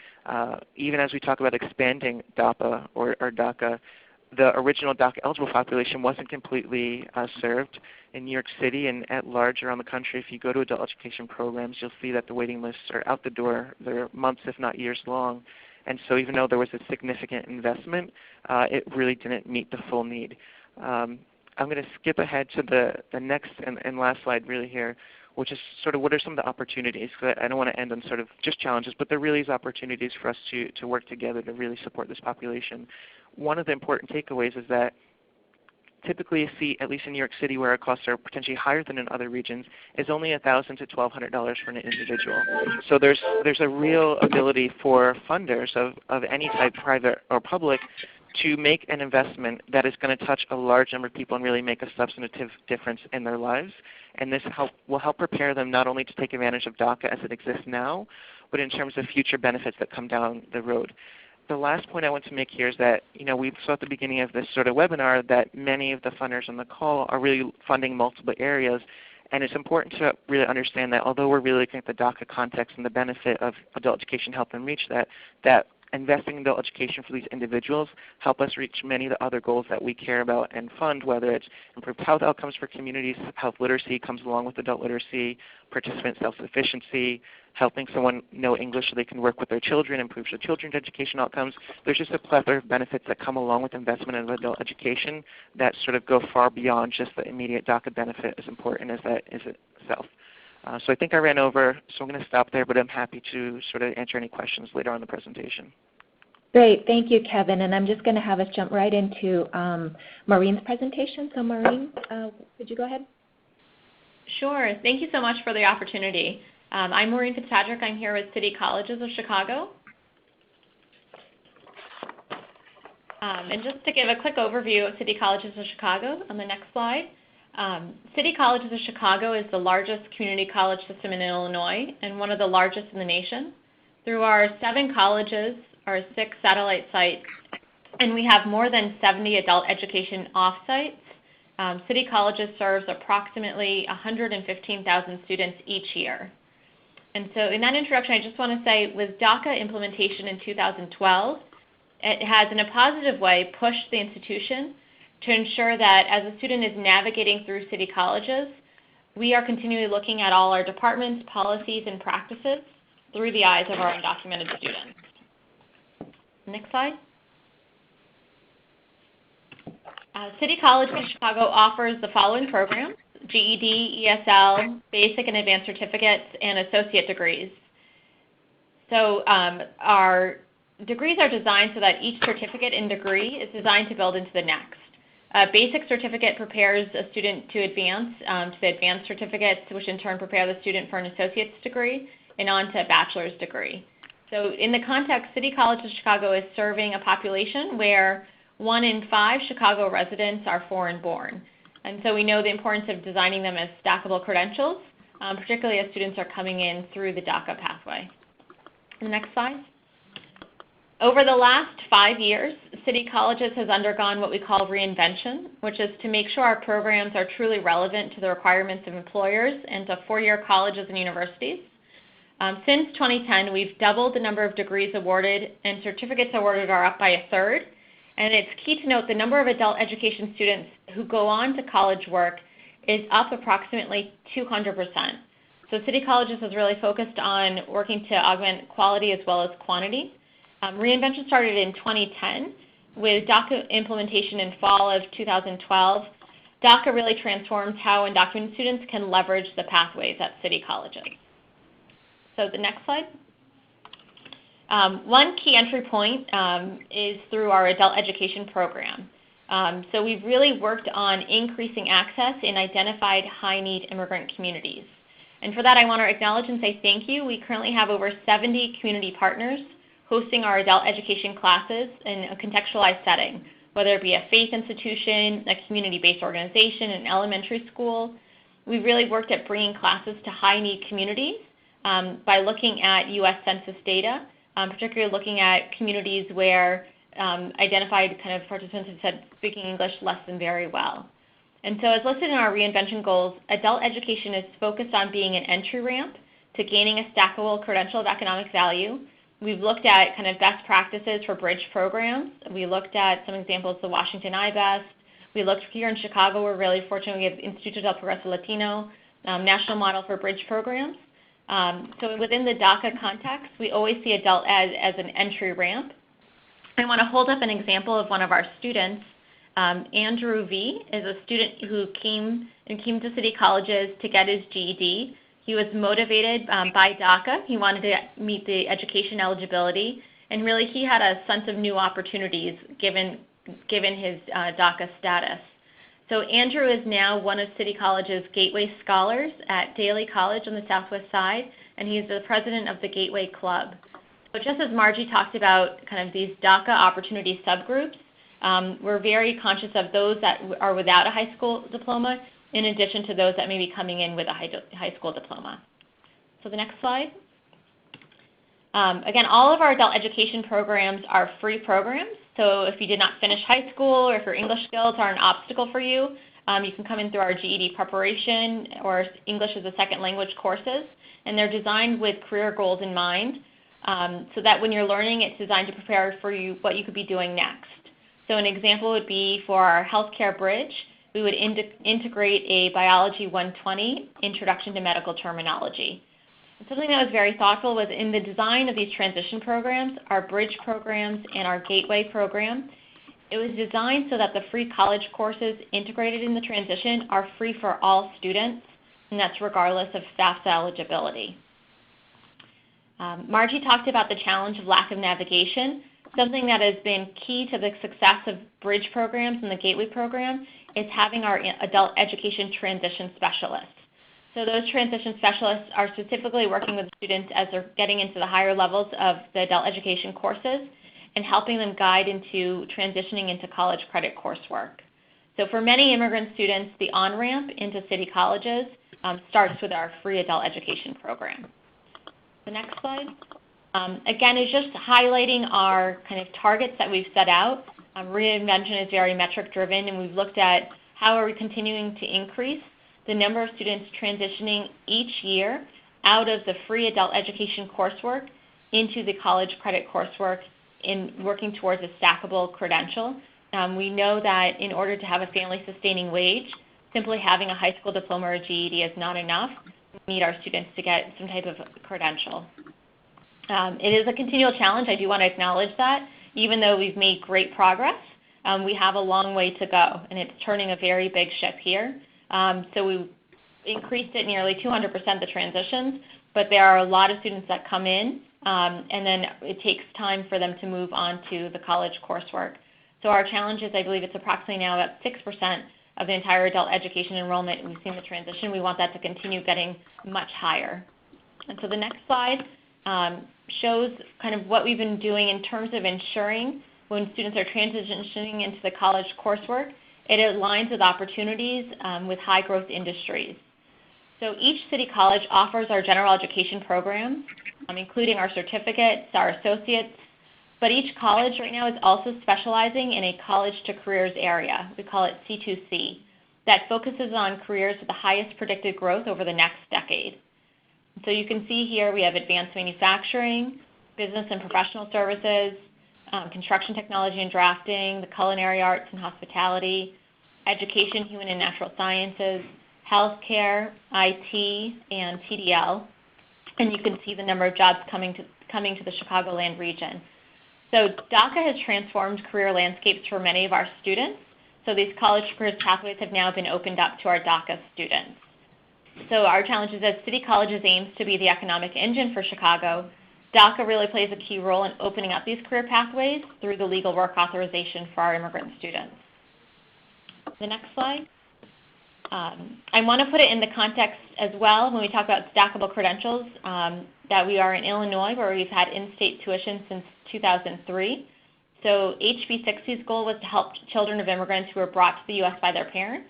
Even as we talk about expanding DAPA or DACA, the original DACA eligible population wasn't completely served in New York City and at large around the country. If you go to adult education programs, you'll see that the waiting lists are out the door. They're months, if not years long. And so even though there was a significant investment, it really didn't meet the full need. I'm going to skip ahead to the next and last slide really here, which is sort of what are some of the opportunities. I don't want to end on sort of just challenges, but there really is opportunities for us to work together to really support this population. One of the important takeaways is that typically you see, at least in New York City where our costs are potentially higher than in other regions, is only $1,000 to $1,200 for an individual. So there's a real ability for funders of any type, private or public, to make an investment that is going to touch a large number of people and really make a substantive difference in their lives. And this will help prepare them not only to take advantage of DACA as it exists now, but in terms of future benefits that come down the road. The last point I want to make here is that we saw at the beginning of this sort of webinar that many of the funders on the call are really funding multiple areas. And it's important to really understand that although we're really looking at the DACA context and the benefit of adult education help them reach that investing in adult education for these individuals help us reach many of the other goals that we care about and fund, whether it's improved health outcomes for communities, health literacy comes along with adult literacy, participant self-sufficiency, helping someone know English so they can work with their children, improves their children's education outcomes. There's just a plethora of benefits that come along with investment in adult education that sort of go far beyond just the immediate DACA benefit, as important as that is itself. So I think I ran over, so I'm going to stop there, but I'm happy to sort of answer any questions later on in the presentation. Great. Thank you, Kevin. And I'm just going to have us jump right into Maureen's presentation. So Maureen, could you go ahead? Sure. Thank you so much for the opportunity. I'm Maureen Fitzpatrick. I'm here with City Colleges of Chicago. And just to give a quick overview of City Colleges of Chicago on the next slide. City Colleges of Chicago is the largest community college system in Illinois and one of the largest in the nation. Through our 7 colleges, our 6 satellite sites, and we have more than 70 adult education offsites. City Colleges serves approximately 115,000 students each year. And so in that introduction, I just want to say with DACA implementation in 2012, it has in a positive way pushed the institution to ensure that as a student is navigating through City Colleges, we are continually looking at all our departments, policies, and practices through the eyes of our undocumented students. Next slide. City College of Chicago offers the following programs: GED, ESL, basic and advanced certificates, and associate degrees. So our degrees are designed so that each certificate and degree is designed to build into the next. A basic certificate prepares a student to advance to the advanced certificates, which in turn prepare the student for an associate's degree and on to a bachelor's degree. So in the context, City College of Chicago is serving a population where 1 in 5 Chicago residents are foreign-born. And so we know the importance of designing them as stackable credentials, particularly as students are coming in through the DACA pathway. The next slide. Over the last 5 years, City Colleges has undergone what we call reinvention, which is to make sure our programs are truly relevant to the requirements of employers and to four-year colleges and universities. Since 2010, we've doubled the number of degrees awarded, and certificates awarded are up by a third. And it's key to note the number of adult education students who go on to college work is up approximately 200%. So City Colleges has really focused on working to augment quality as well as quantity. Reinvention started in 2010 with DACA implementation in fall of 2012. DACA really transforms how undocumented students can leverage the pathways at City Colleges. So the next slide. One key entry point is through our adult education program. So we've really worked on increasing access in identified high-need immigrant communities. And for that, I want to acknowledge and say thank you. We currently have over 70 community partners hosting our adult education classes in a contextualized setting, whether it be a faith institution, a community-based organization, an elementary school. We've really worked at bringing classes to high-need communities by looking at U.S. Census data, particularly looking at communities where identified kind of participants have said speaking English less than very well. And so as listed in our reinvention goals, adult education is focused on being an entry ramp to gaining a stackable credential of economic value. We've looked at kind of best practices for bridge programs. We looked at some examples, the Washington IBEST. We looked here in Chicago. We're really fortunate we have Instituto del Progreso Latino, national model for bridge programs. So within the DACA context, we always see adult ed as an entry ramp. I want to hold up an example of one of our students. Andrew V. is a student who came to City Colleges to get his GED. He was motivated by DACA. He wanted to meet the education eligibility, and really he had a sense of new opportunities given his DACA status. So Andrew is now one of City College's Gateway Scholars at Daly College on the Southwest Side, and he's the president of the Gateway Club. So just as Margie talked about kind of these DACA opportunity subgroups, we're very conscious of those that are without a high school diploma, in addition to those that may be coming in with a high school diploma. So the next slide. Again, all of our adult education programs are free programs. So if you did not finish high school or if your English skills are an obstacle for you, you can come in through our GED preparation or English as a second language courses. And they're designed with career goals in mind so that when you're learning, it's designed to prepare for you what you could be doing next. So an example would be for our healthcare bridge, we would integrate a Biology 120 Introduction to Medical Terminology. And something that was very thoughtful was in the design of these transition programs, our bridge programs and our gateway program, it was designed so that the free college courses integrated in the transition are free for all students, and that's regardless of FAFSA eligibility. Margie talked about the challenge of lack of navigation. Something that has been key to the success of bridge programs and the gateway program is having our adult education transition specialists. So those transition specialists are specifically working with students as they're getting into the higher levels of the adult education courses and helping them guide into transitioning into college credit coursework. So for many immigrant students, the on-ramp into City Colleges starts with our free adult education program. The next slide. Again, is just highlighting our kind of targets that we've set out. Reinvention is very metric driven, and we've looked at how are we continuing to increase the number of students transitioning each year out of the free adult education coursework into the college credit coursework in working towards a stackable credential. We know that in order to have a family-sustaining wage, simply having a high school diploma or GED is not enough. We need our students to get some type of credential. It is a continual challenge. I do want to acknowledge that. Even though we've made great progress, we have a long way to go, and it's turning a very big ship here. So we increased it nearly 200% the transitions, but there are a lot of students that come in, and then it takes time for them to move on to the college coursework. So our challenge is, I believe it's approximately now about 6% of the entire adult education enrollment. We've seen the transition. We want that to continue getting much higher. And so the next slide shows kind of what we've been doing in terms of ensuring when students are transitioning into the college coursework, it aligns with opportunities with high growth industries. So each city college offers our general education programs, including our certificates, our associates, but each college right now is also specializing in a college to careers area. We call it C2C, that focuses on careers with the highest predicted growth over the next decade. So you can see here we have advanced manufacturing, business and professional services, construction technology and drafting, the culinary arts and hospitality, education, human and natural sciences, healthcare, IT, and TDL. And you can see the number of jobs coming to the Chicagoland region. So DACA has transformed career landscapes for many of our students. So these college careers pathways have now been opened up to our DACA students. So our challenge is, as City Colleges aims to be the economic engine for Chicago, DACA really plays a key role in opening up these career pathways through the legal work authorization for our immigrant students. The next slide. I want to put it in the context as well when we talk about stackable credentials that we are in Illinois, where we've had in-state tuition since 2003. So HB 60's goal was to help children of immigrants who were brought to the U.S. by their parents,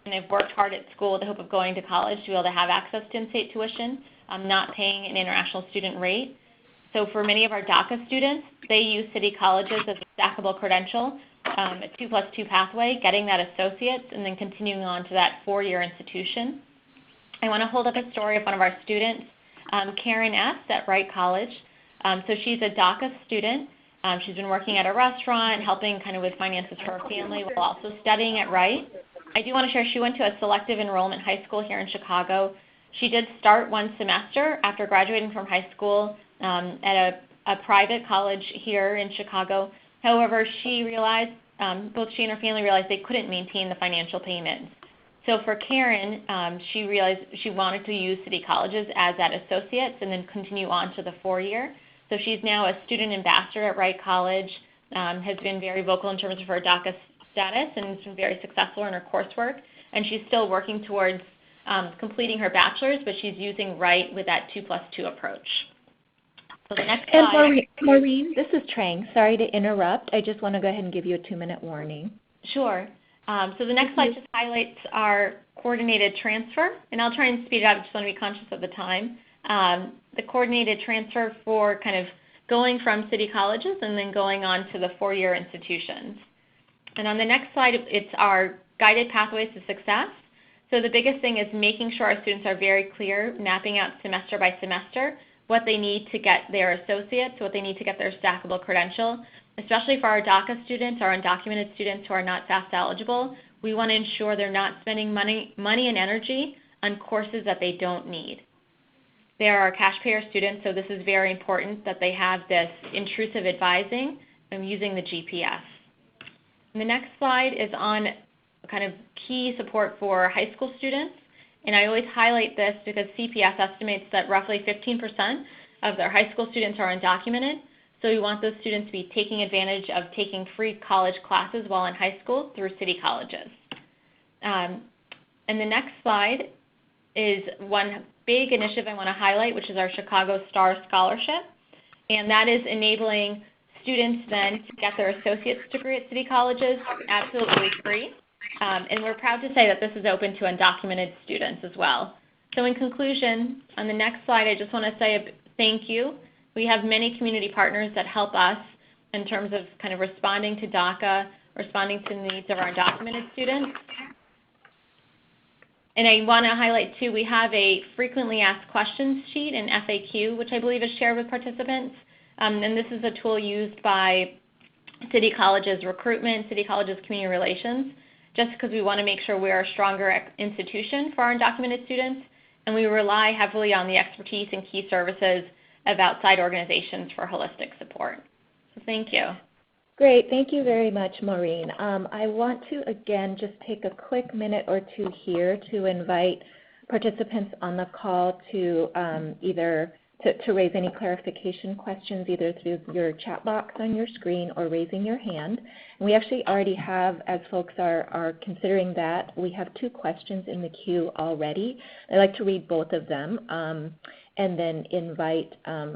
and they've worked hard at school with the hope of going to college to be able to have access to in-state tuition, not paying an international student rate. So for many of our DACA students, they use city colleges as a stackable credential, a 2+2 pathway, getting that associate's, and then continuing on to that 4-year institution. I want to hold up a story of one of our students, Karen S. at Wright College. So she's a DACA student. She's been working at a restaurant, helping kind of with finances for her family while also studying at Wright. I do want to share she went to a selective enrollment high school here in Chicago. She did start one semester after graduating from high school at a private college here in Chicago. However, she realized, both she and her family realized they couldn't maintain the financial payments. So for Karen, she realized she wanted to use city colleges as that associates and then continue on to the 4-year. So she's now a student ambassador at Wright College, has been very vocal in terms of her DACA status, and has been very successful in her coursework. And she's still working towards completing her bachelor's, but she's using Wright with that 2+2 approach. So the next slide. And Maureen, this is Trang. Sorry to interrupt. I just want to go ahead and give you a 2-minute warning. Sure. So the next slide just highlights our coordinated transfer, and I'll try and speed it up. I just want to be conscious of the time. The coordinated transfer for kind of going from city colleges and then going on to the 4-year institutions. And on the next slide, it's our guided pathways to success. So the biggest thing is making sure our students are very clear, mapping out semester by semester, what they need to get their associates, what they need to get their stackable credential. Especially for our DACA students, our undocumented students who are not FAFSA eligible, we want to ensure they're not spending money and energy on courses that they don't need. They are our cash payer students, so this is very important that they have this intrusive advising and using the GPS. And the next slide is on kind of key support for high school students. And I always highlight this because CPS estimates that roughly 15% of their high school students are undocumented. So we want those students to be taking advantage of taking free college classes while in high school through city colleges. And the next slide is one big initiative I want to highlight, which is our Chicago Star Scholarship. And that is enabling students then to get their associate's degree at city colleges absolutely free. And we're proud to say that this is open to undocumented students as well. So in conclusion, on the next slide, I just want to say a thank you. We have many community partners that help us in terms of kind of responding to DACA, responding to the needs of our undocumented students. And I want to highlight, too, we have a frequently asked questions sheet, an FAQ, which I believe is shared with participants. And this is a tool used by City College's recruitment, City College's community relations, just because we want to make sure we are a stronger institution for our undocumented students, and we rely heavily on the expertise and key services of outside organizations for holistic support. So thank you. Great. Thank you very much, Maureen. I want to, again, just take a quick minute or two here to invite participants on the call to either to raise any clarification questions either through your chat box on your screen or raising your hand. And we actually already have, as folks are considering that, we have 2 questions in the queue already. I'd like to read both of them and then invite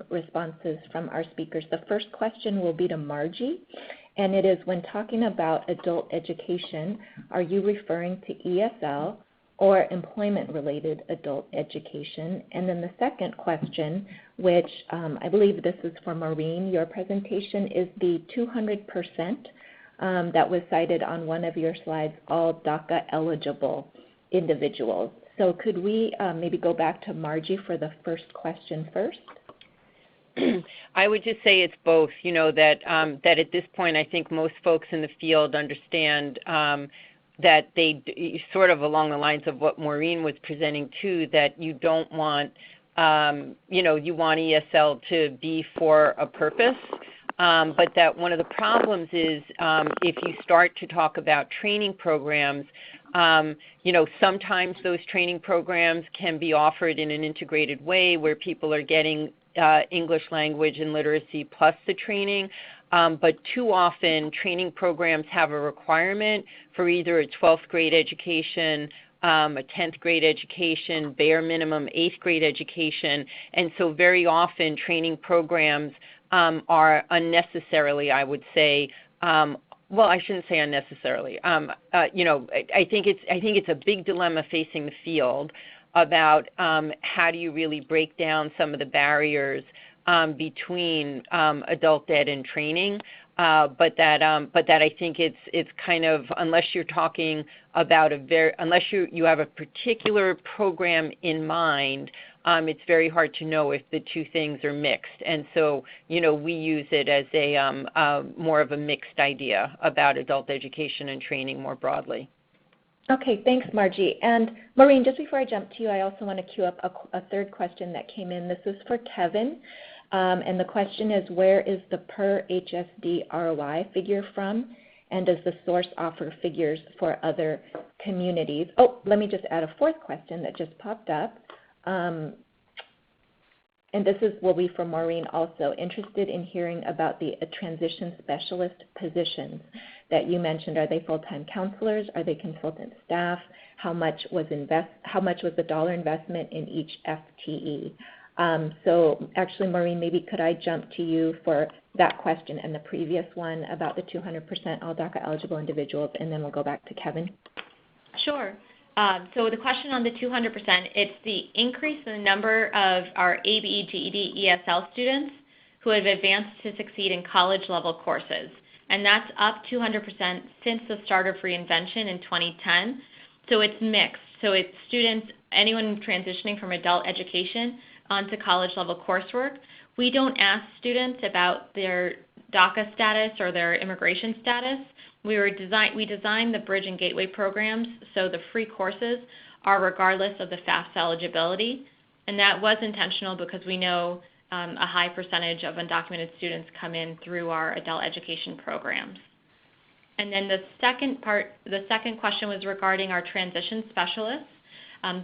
responses from our speakers. The first question will be to Margie, and it is, when talking about adult education, are you referring to ESL or employment-related adult education? And then the second question, which I believe this is for Maureen, your presentation, is the 200% that was cited on one of your slides, all DACA eligible individuals. So could we maybe go back to Margie for the first question first? I would just say it's both, that at this point I think most folks in the field understand that they sort of along the lines of what Maureen was presenting too, that you don't want, you want ESL to be for a purpose, but that one of the problems is if you start to talk about training programs, sometimes those training programs can be offered in an integrated way where people are getting English language and literacy plus the training. But too often, training programs have a requirement for either a 12th grade education, a 10th grade education, bare minimum 8th grade education. And so very often, training programs are unnecessarily, I would say, well, I shouldn't say unnecessarily. I think it's a big dilemma facing the field about how do you really break down some of the barriers between adult ed and training, but that I think it's kind of, unless you're talking about unless you have a particular program in mind, it's very hard to know if the two things are mixed. And so, we use it as a more of a mixed idea about adult education and training more broadly. Okay, thanks, Margie. And Maureen, just before I jump to you, I also want to queue up a third question that came in. This is for Kevin. And the question is, where is the per HSD ROI figure from? And does the source offer figures for other communities? Oh, let me just add a fourth question that just popped up. And this will be for Maureen also. Interested in hearing about the transition specialist positions that you mentioned. Are they full-time counselors? Are they consultant staff? How much was the dollar investment in each FTE? So actually, Maureen, maybe could I jump to you for that question and the previous one about the 200% all DACA eligible individuals, and then we'll go back to Kevin. Sure. So the question on the 200%, it's the increase in the number of our ABE, GED, ESL students who have advanced to succeed in college-level courses. And that's up 200% since the start of reinvention in 2010. So it's mixed. So it's students, anyone transitioning from adult education onto college-level coursework. We don't ask students about their DACA status or their immigration status. We designed the Bridge and Gateway programs so the free courses are regardless of the FAFSA eligibility. And that was intentional because we know a high percentage of undocumented students come in through our adult education programs. And then the second question was regarding our transition specialists.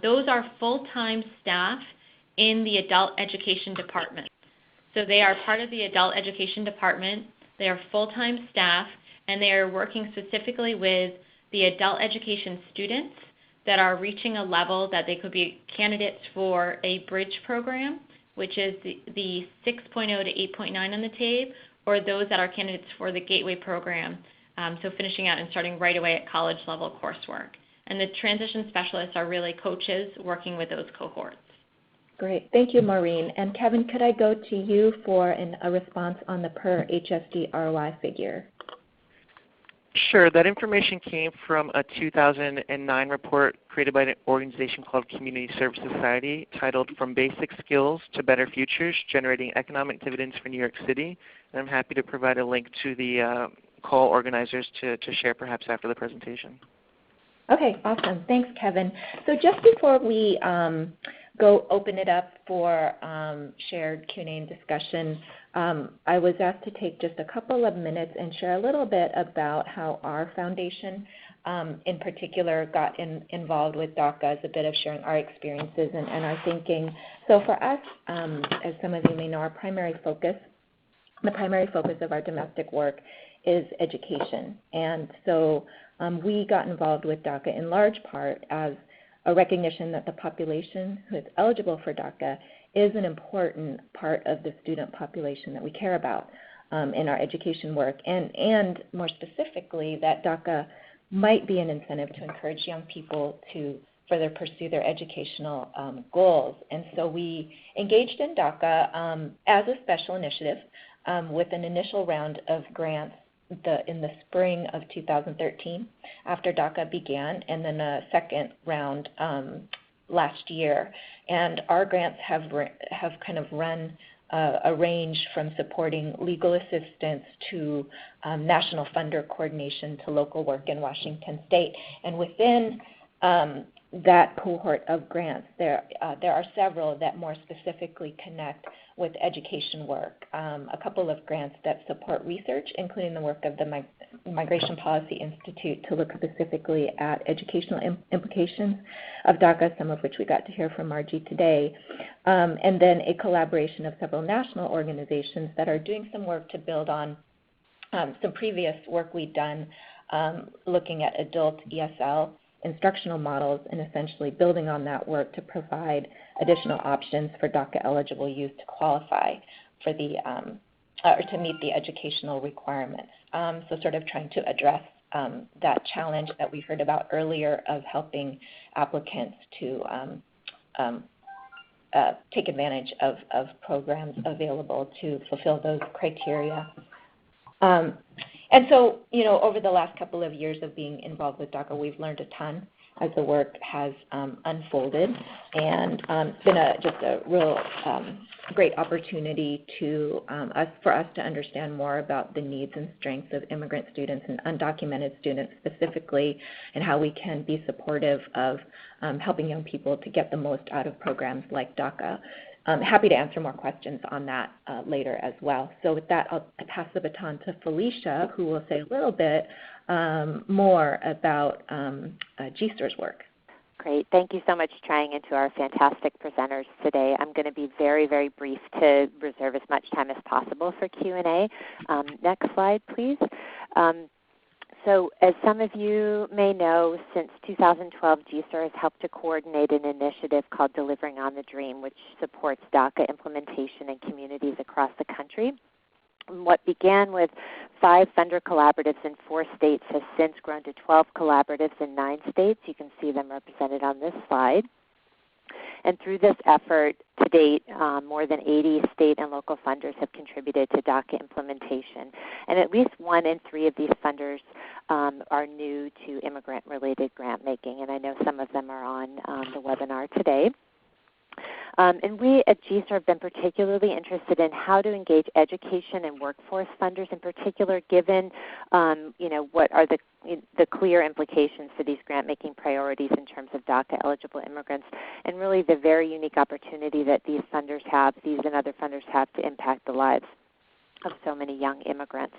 Those are full-time staff in the adult education department. So they are part of the adult education department. They are full-time staff, and they are working specifically with the adult education students that are reaching a level that they could be candidates for a bridge program, which is the 6.0 to 8.9 on the TABE, or those that are candidates for the Gateway program, so finishing out and starting right away at college-level coursework. And the transition specialists are really coaches working with those cohorts. Great. Thank you, Maureen. And Kevin, could I go to you for a response on the per HSD ROI figure? Sure. That information came from a 2009 report created by an organization called Community Service Society titled From Basic Skills to Better Futures, Generating Economic Dividends for New York City. And I'm happy to provide a link to the call organizers to share perhaps after the presentation. Okay, awesome. Thanks, Kevin. So just before we go open it up for shared Q&A and discussion, I was asked to take just a couple of minutes and share a little bit about how our foundation in particular got involved with DACA, as a bit of sharing our experiences and our thinking. So for us, as some of you may know, the primary focus of our domestic work is education. And so we got involved with DACA in large part as a recognition that the population who is eligible for DACA is an important part of the student population that we care about in our education work, and more specifically that DACA might be an incentive to encourage young people to further pursue their educational goals. And so we engaged in DACA as a special initiative with an initial round of grants in the spring of 2013 after DACA began, and then a second round last year. And our grants have kind of run a range from supporting legal assistance to national funder coordination to local work in Washington State. And within that cohort of grants, there are several that more specifically connect with education work. A couple of grants that support research, including the work of the Migration Policy Institute to look specifically at educational implications of DACA, some of which we got to hear from Margie today. And then a collaboration of several national organizations that are doing some work to build on some previous work we'd done looking at adult ESL instructional models and essentially building on that work to provide additional options for DACA-eligible youth to qualify for the or to meet the educational requirements. So sort of trying to address that challenge that we heard about earlier of helping applicants to take advantage of programs available to fulfill those criteria. And so, over the last couple of years of being involved with DACA, we've learned a ton as the work has unfolded, and it's been just a real great opportunity for us to understand more about the needs and strengths of immigrant students and undocumented students specifically, and how we can be supportive of helping young people to get the most out of programs like DACA. I'm happy to answer more questions on that later as well. So with that, I'll pass the baton to Felicia, who will say a little bit more about GSTR's work. Great. Thank you so much, Trang, and to our fantastic presenters today. I'm going to be very, very brief to reserve as much time as possible for Q&A. Next slide, please. So as some of you may know, since 2012, GSTR has helped to coordinate an initiative called Delivering on the Dream, which supports DACA implementation in communities across the country. And what began with 5 funder collaboratives in 4 states has since grown to 12 collaboratives in 9 states. You can see them represented on this slide. And through this effort, to date, more than 80 state and local funders have contributed to DACA implementation. And at least 1 in 3 of these funders are new to immigrant-related grant making, and I know some of them are on the webinar today. And we at GSTR have been particularly interested in how to engage education and workforce funders in particular, given what are the clear implications for these grant-making priorities in terms of DACA-eligible immigrants, and really the very unique opportunity that these funders have, these and other funders have, to impact the lives of so many young immigrants.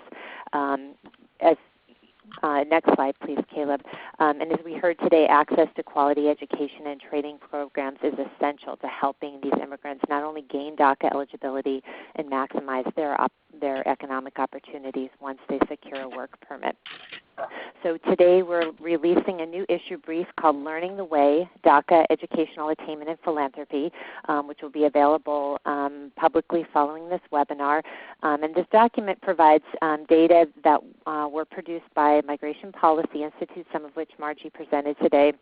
Next slide, please, Caleb. And as we heard today, access to quality education and training programs is essential to helping these immigrants not only gain DACA eligibility and maximize their economic opportunities once they secure a work permit. So today we're releasing a new issue brief called Learning the Way, DACA Educational Attainment and Philanthropy, which will be available publicly following this webinar. And this document provides data that were produced by Migration Policy Institute, some of which Margie presented today,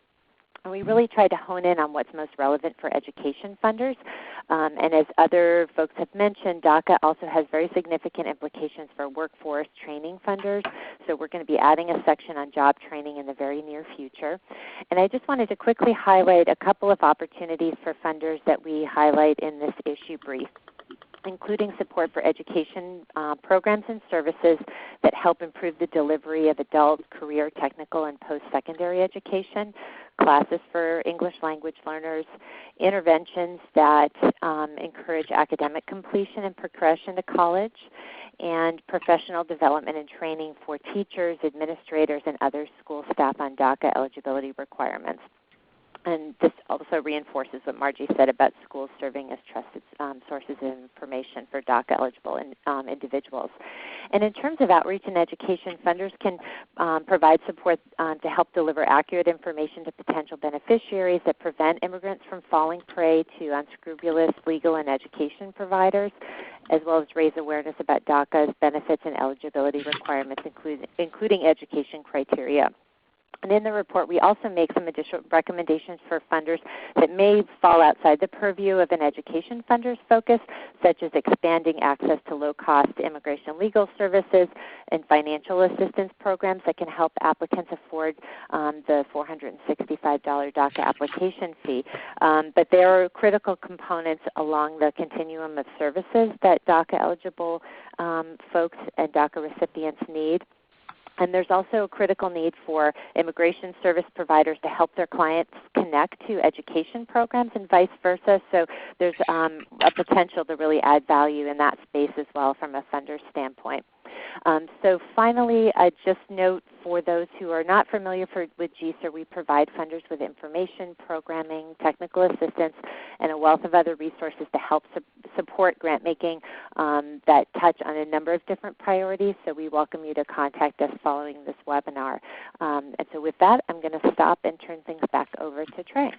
And we really tried to hone in on what's most relevant for education funders. And as other folks have mentioned, DACA also has very significant implications for workforce training funders. So we're going to be adding a section on job training in the very near future. And I just wanted to quickly highlight a couple of opportunities for funders that we highlight in this issue brief, including support for education programs and services that help improve the delivery of adult, career, technical, and post-secondary education, classes for English language learners, interventions that encourage academic completion and progression to college, and professional development and training for teachers, administrators, and other school staff on DACA eligibility requirements. And this also reinforces what Margie said about schools serving as trusted sources of information for DACA-eligible individuals. And in terms of outreach and education, funders can provide support to help deliver accurate information to potential beneficiaries that prevent immigrants from falling prey to unscrupulous legal and education providers, as well as raise awareness about DACA's benefits and eligibility requirements, including education criteria. And in the report, we also make some additional recommendations for funders that may fall outside the purview of an education funder's focus, such as expanding access to low-cost immigration legal services and financial assistance programs that can help applicants afford the $465 DACA application fee. But there are critical components along the continuum of services that DACA-eligible folks and DACA recipients need. And there's also a critical need for immigration service providers to help their clients connect to education programs and vice versa. So there's a potential to really add value in that space as well from a funder standpoint. So finally, just note for those who are not familiar with GSER, we provide funders with information, programming, technical assistance, and a wealth of other resources to help support grant making that touch on a number of different priorities. So we welcome you to contact us following this webinar. And so with that, I'm going to stop and turn things back over to Trey.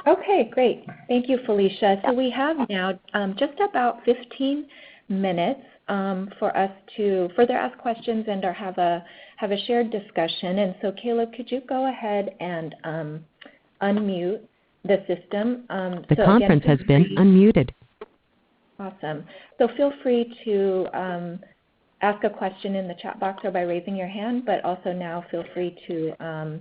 Okay, great. Thank you, Felicia. So we have now just about 15 minutes for us to further ask questions and or have a shared discussion. And so Caleb, could you go ahead and unmute the system? The conference has been unmuted. Awesome. So feel free to ask a question in the chat box or by raising your hand, but also now feel free to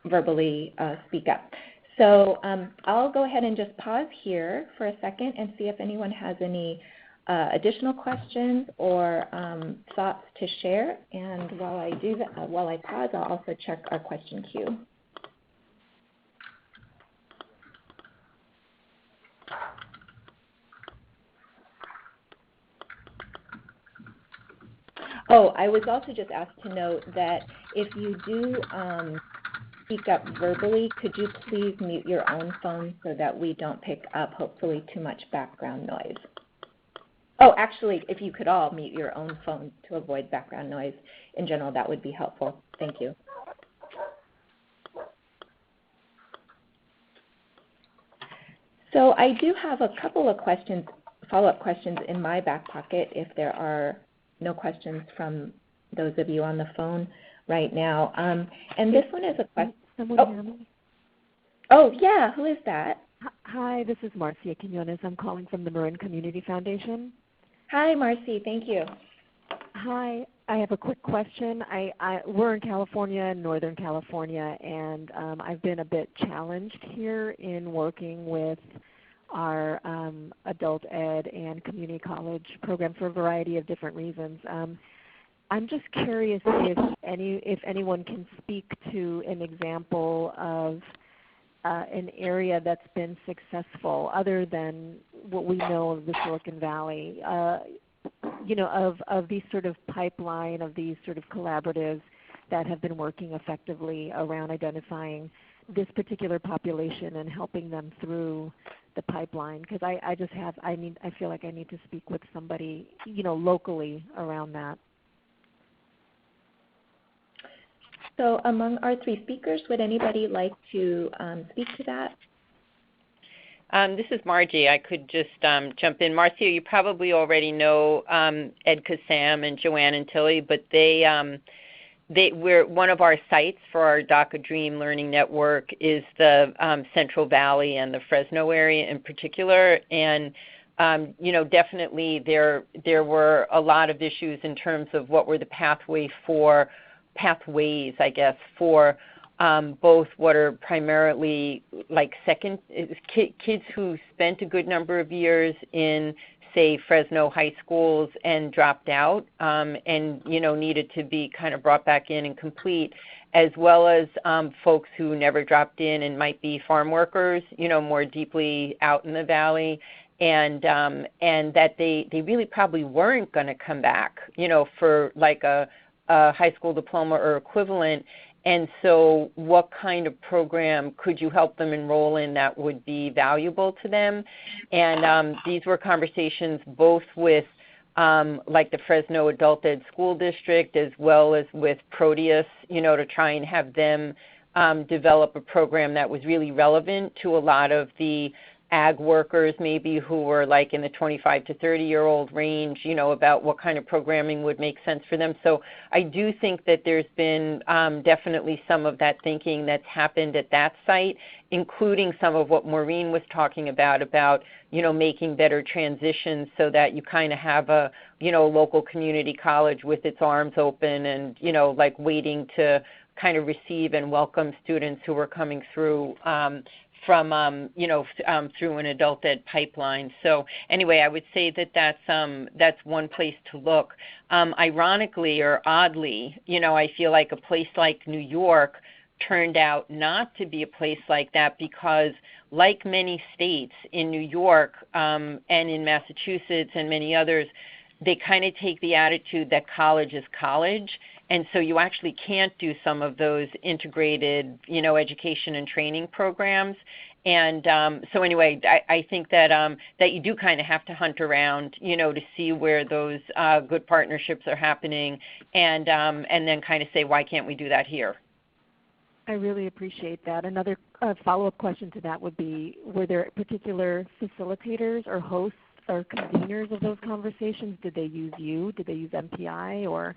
verbally speak up. So I'll go ahead and just pause here for a second and see if anyone has any additional questions or thoughts to share. And while I do that, while I pause, I'll also check our question queue. Oh, I was also just asked to note that if you do speak up verbally, could you please mute your own phone so that we don't pick up, hopefully, too much background noise? Oh, actually, if you could all mute your own phones to avoid background noise in general, that would be helpful. Thank you. So I do have a couple of questions, follow-up questions in my back pocket if there are no questions from those of you on the phone right now. And this one is a question. Oh, yeah, who is that? Hi, this is Marcia Quinones. I'm calling from the Marin Community Foundation. Hi, Marcy. Thank you. Hi. I have a quick question. We're in California, Northern California, and I've been a bit challenged here in working with our adult ed and community college program for a variety of different reasons. I'm just curious if anyone can speak to an example of an area that's been successful other than what we know of the Silicon Valley, of these sort of pipeline, of these sort of collaboratives that have been working effectively around identifying this particular population and helping them through the pipeline. Because I feel like I need to speak with somebody, locally around that. So among our three speakers, would anybody like to speak to that? This is Margie. I could just jump in. Marcia, you probably already know Ed Kassam and Joanne and Tilly, but they we're one of our sites for our DACA Dream Learning Network is the Central Valley and the Fresno area in particular, and definitely there were a lot of issues in terms of what were the pathways, I guess, for both what are primarily like kids who spent a good number of years in, say, Fresno high schools and dropped out and needed to be kind of brought back in and complete, as well as folks who never dropped in and might be farm workers, more deeply out in the valley, and that they really probably weren't going to come back, for like a high school diploma or equivalent. And so what kind of program could you help them enroll in that would be valuable to them? And these were conversations both with like the Fresno Adult Ed School District as well as with Proteus, to try and have them develop a program that was really relevant to a lot of the ag workers maybe who were like in the 25 to 30-year-old range, about what kind of programming would make sense for them. So I do think that there's been definitely some of that thinking that's happened at that site, including some of what Maureen was talking about, making better transitions so that you kind of have a, local community college with its arms open and, like waiting to kind of receive and welcome students who are coming through from through an adult ed pipeline. So anyway, I would say that that's one place to look. Ironically or oddly, I feel like a place like New York turned out not to be a place like that because, like many states in New York and in Massachusetts and many others, they kind of take the attitude that college is college. And so you actually can't do some of those integrated, education and training programs. And so anyway, I think that that you do kind of have to hunt around, to see where those good partnerships are happening, and then kind of say, why can't we do that here? I really appreciate that. Another follow-up question to that would be, were there particular facilitators or hosts or conveners of those conversations? Did they use you? Did they use MPI or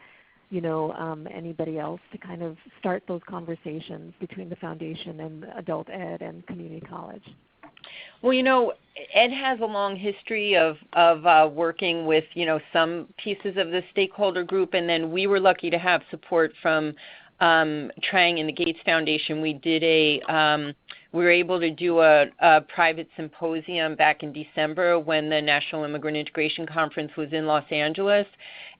anybody else to kind of start those conversations between the foundation and adult ed and community college? Well, Ed has a long history of working with, some pieces of the stakeholder group, and then we were lucky to have support from Trang and the Gates Foundation. We were able to do a private symposium back in December when the National Immigrant Integration Conference was in Los Angeles.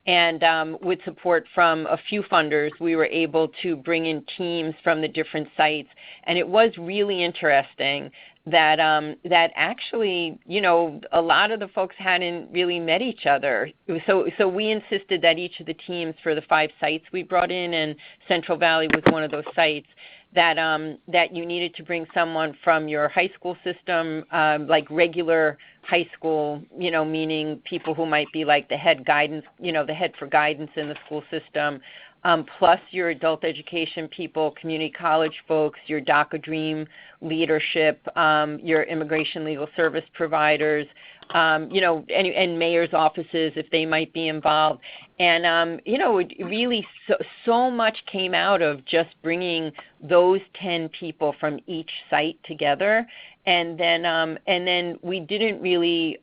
And with support from a few funders, we were able to bring in teams from the different sites. And it was really interesting that actually, a lot of the folks hadn't really met each other. So we insisted that each of the teams for the 5 sites we brought in, and Central Valley was one of those sites, that you needed to bring someone from your high school system, like regular high school, meaning people who might be like the head guidance, the head for guidance in the school system, plus your adult education people, community college folks, your DACA Dream leadership, your immigration legal service providers, and mayor's offices if they might be involved. And, it really so much came out of just bringing those 10 people from each site together. And then we didn't really,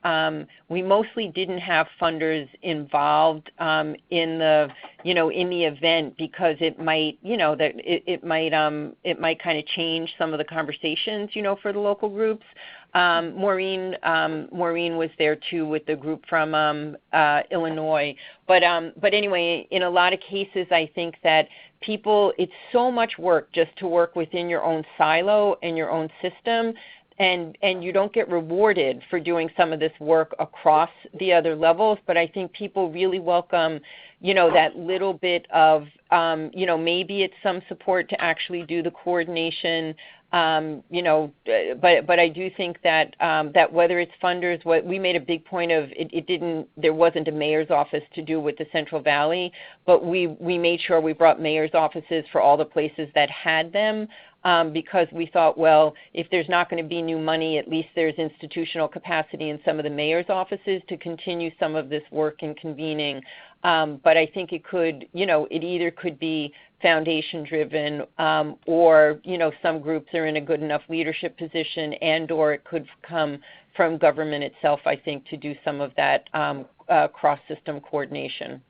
we mostly didn't have funders involved in the event because it might, it might kind of change some of the conversations, for the local groups. Maureen was there too with the group from Illinois. But anyway, in a lot of cases, I think that it's so much work just to work within your own silo and your own system. And you don't get rewarded for doing some of this work across the other levels, but I think people really welcome, that little bit of, maybe it's some support to actually do the coordination, but I do think that that whether it's funders, we made a big point of there wasn't a mayor's office to do with the Central Valley, but we made sure we brought mayor's offices for all the places that had them. because we thought, well, if there's not going to be new money, at least there's institutional capacity in some of the mayor's offices to continue some of this work and convening. But I think it could, it either could be foundation driven or, some groups are in a good enough leadership position, and or it could come from government itself, I think, to do some of that cross-system coordination.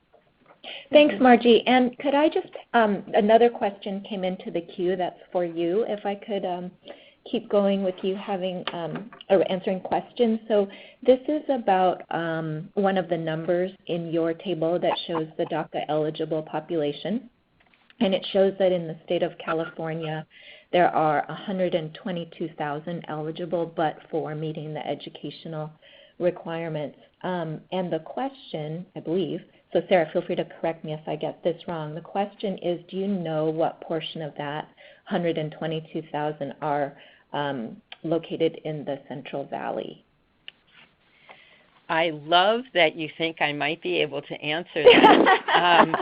Thanks, Margie. And could I just, another question came into the queue that's for you, if I could keep going with you having, or answering questions. So this is about one of the numbers in your table that shows the DACA eligible population. And it shows that in the state of California, there are 122,000 eligible, but for meeting the educational requirements. And the question, I believe, so Sarah, feel free to correct me if I get this wrong. The question is, do you know what portion of that 122,000 are located in the Central Valley? I love that you think I might be able to answer that. And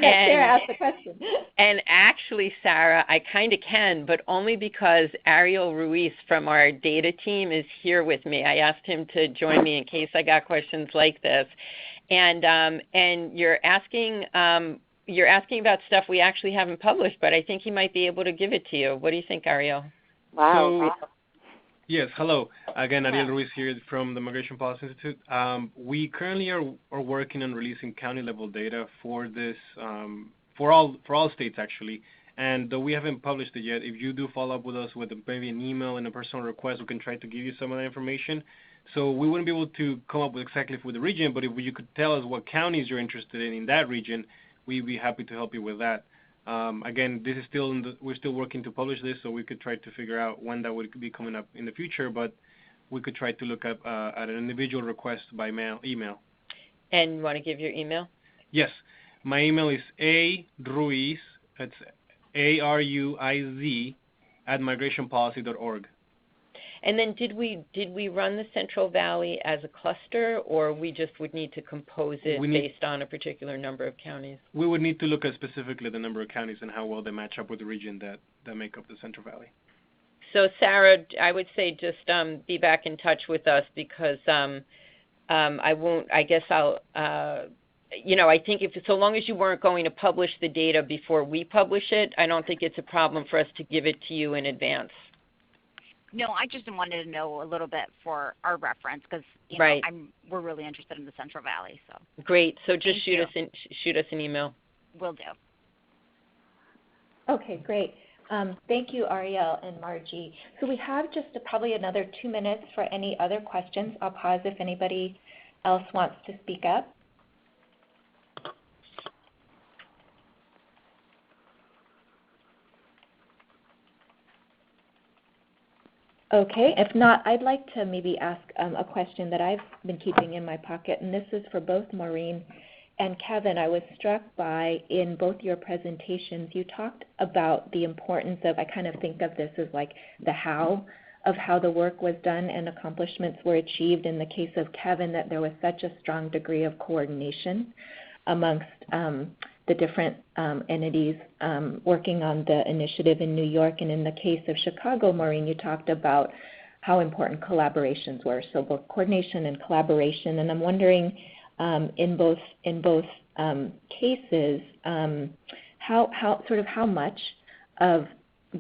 that Sarah asked the question. And actually, Sarah, I kind of can, but only because Ariel Ruiz from our data team is here with me. I asked him to join me in case I got questions like this. And you're asking about stuff we actually haven't published, but I think he might be able to give it to you. What do you think, Ariel? Wow. Yes, hello. Again, Ariel Ruiz here from the Migration Policy Institute. We currently are working on releasing county-level data for this, for all states actually. And though we haven't published it yet, if you do follow up with us with maybe an email and a personal request, we can try to give you some of that information. So we wouldn't be able to come up with exactly for the region, but if you could tell us what counties you're interested in that region, we'd be happy to help you with that. Again, this is still we're still working to publish this, so we could try to figure out when that would be coming up in the future. But we could try to look up at an individual request by email. And you want to give your email? Yes, my email is aruiz. That's ARUIZ @migrationpolicy.org. And then did we run the Central Valley as a cluster, or we just would need to compose it based on a particular number of counties? We would need to look at specifically the number of counties and how well they match up with the region that make up the Central Valley. So Sarah, I would say just be back in touch with us, because I think so long as you weren't going to publish the data before we publish it, I don't think it's a problem for us to give it to you in advance. No, I just wanted to know a little bit for our reference, because we're really interested in the Central Valley. So great. So just shoot us an email. Will do. Okay, great. Thank you, Ariel and Margie. So we have just probably another 2 minutes for any other questions. I'll pause if anybody else wants to speak up. Okay, if not, I'd like to maybe ask a question that I've been keeping in my pocket, and this is for both Maureen and Kevin. I was struck by, in both your presentations, you talked about the importance of, I kind of think of this as like the how of how the work was done and accomplishments were achieved. In the case of Kevin, that there was such a strong degree of coordination amongst the different entities working on the initiative in New York. And in the case of Chicago, Maureen, you talked about how important collaborations were. So both coordination and collaboration. And I'm wondering, in both cases, how much of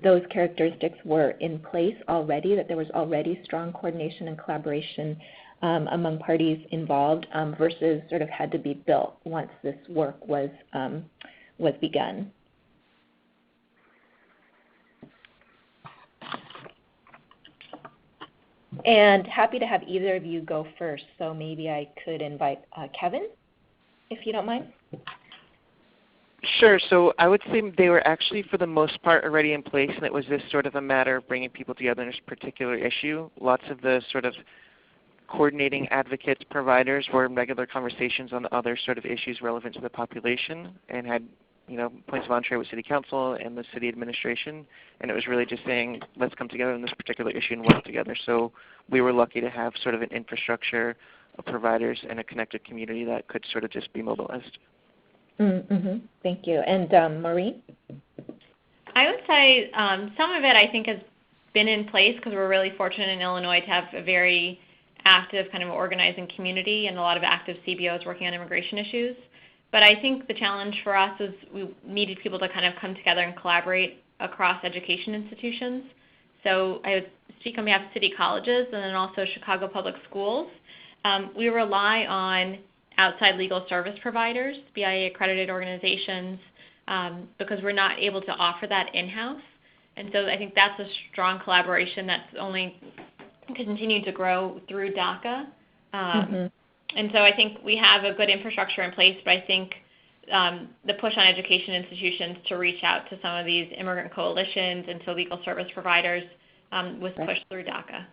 those characteristics were in place already, that there was already strong coordination and collaboration among parties involved, versus sort of had to be built once this work was begun. And happy to have either of you go first. So maybe I could invite Kevin, if you don't mind. Sure. So I would say they were actually, for the most part, already in place, and it was just sort of a matter of bringing people together in this particular issue. Lots of the sort of coordinating advocates, providers were in regular conversations on the other sort of issues relevant to the population, and had points of entree with City Council and the City Administration, and it was really just saying, let's come together on this particular issue and work together. So we were lucky to have sort of an infrastructure of providers and a connected community that could sort of just be mobilized. Mm-hmm. Thank you. And Maureen? I would say some of it I think has been in place because we're really fortunate in Illinois to have a very active kind of organizing community and a lot of active CBOs working on immigration issues. But I think the challenge for us is we needed people to kind of come together and collaborate across education institutions. So I would speak on behalf of city colleges and then also Chicago Public Schools. We rely on outside legal service providers, BIA accredited organizations, because we're not able to offer that in-house. And so I think that's a strong collaboration that's only continued to grow through DACA. And so I think we have a good infrastructure in place, but I think the push on education institutions to reach out to some of these immigrant coalitions and to legal service providers was pushed through DACA.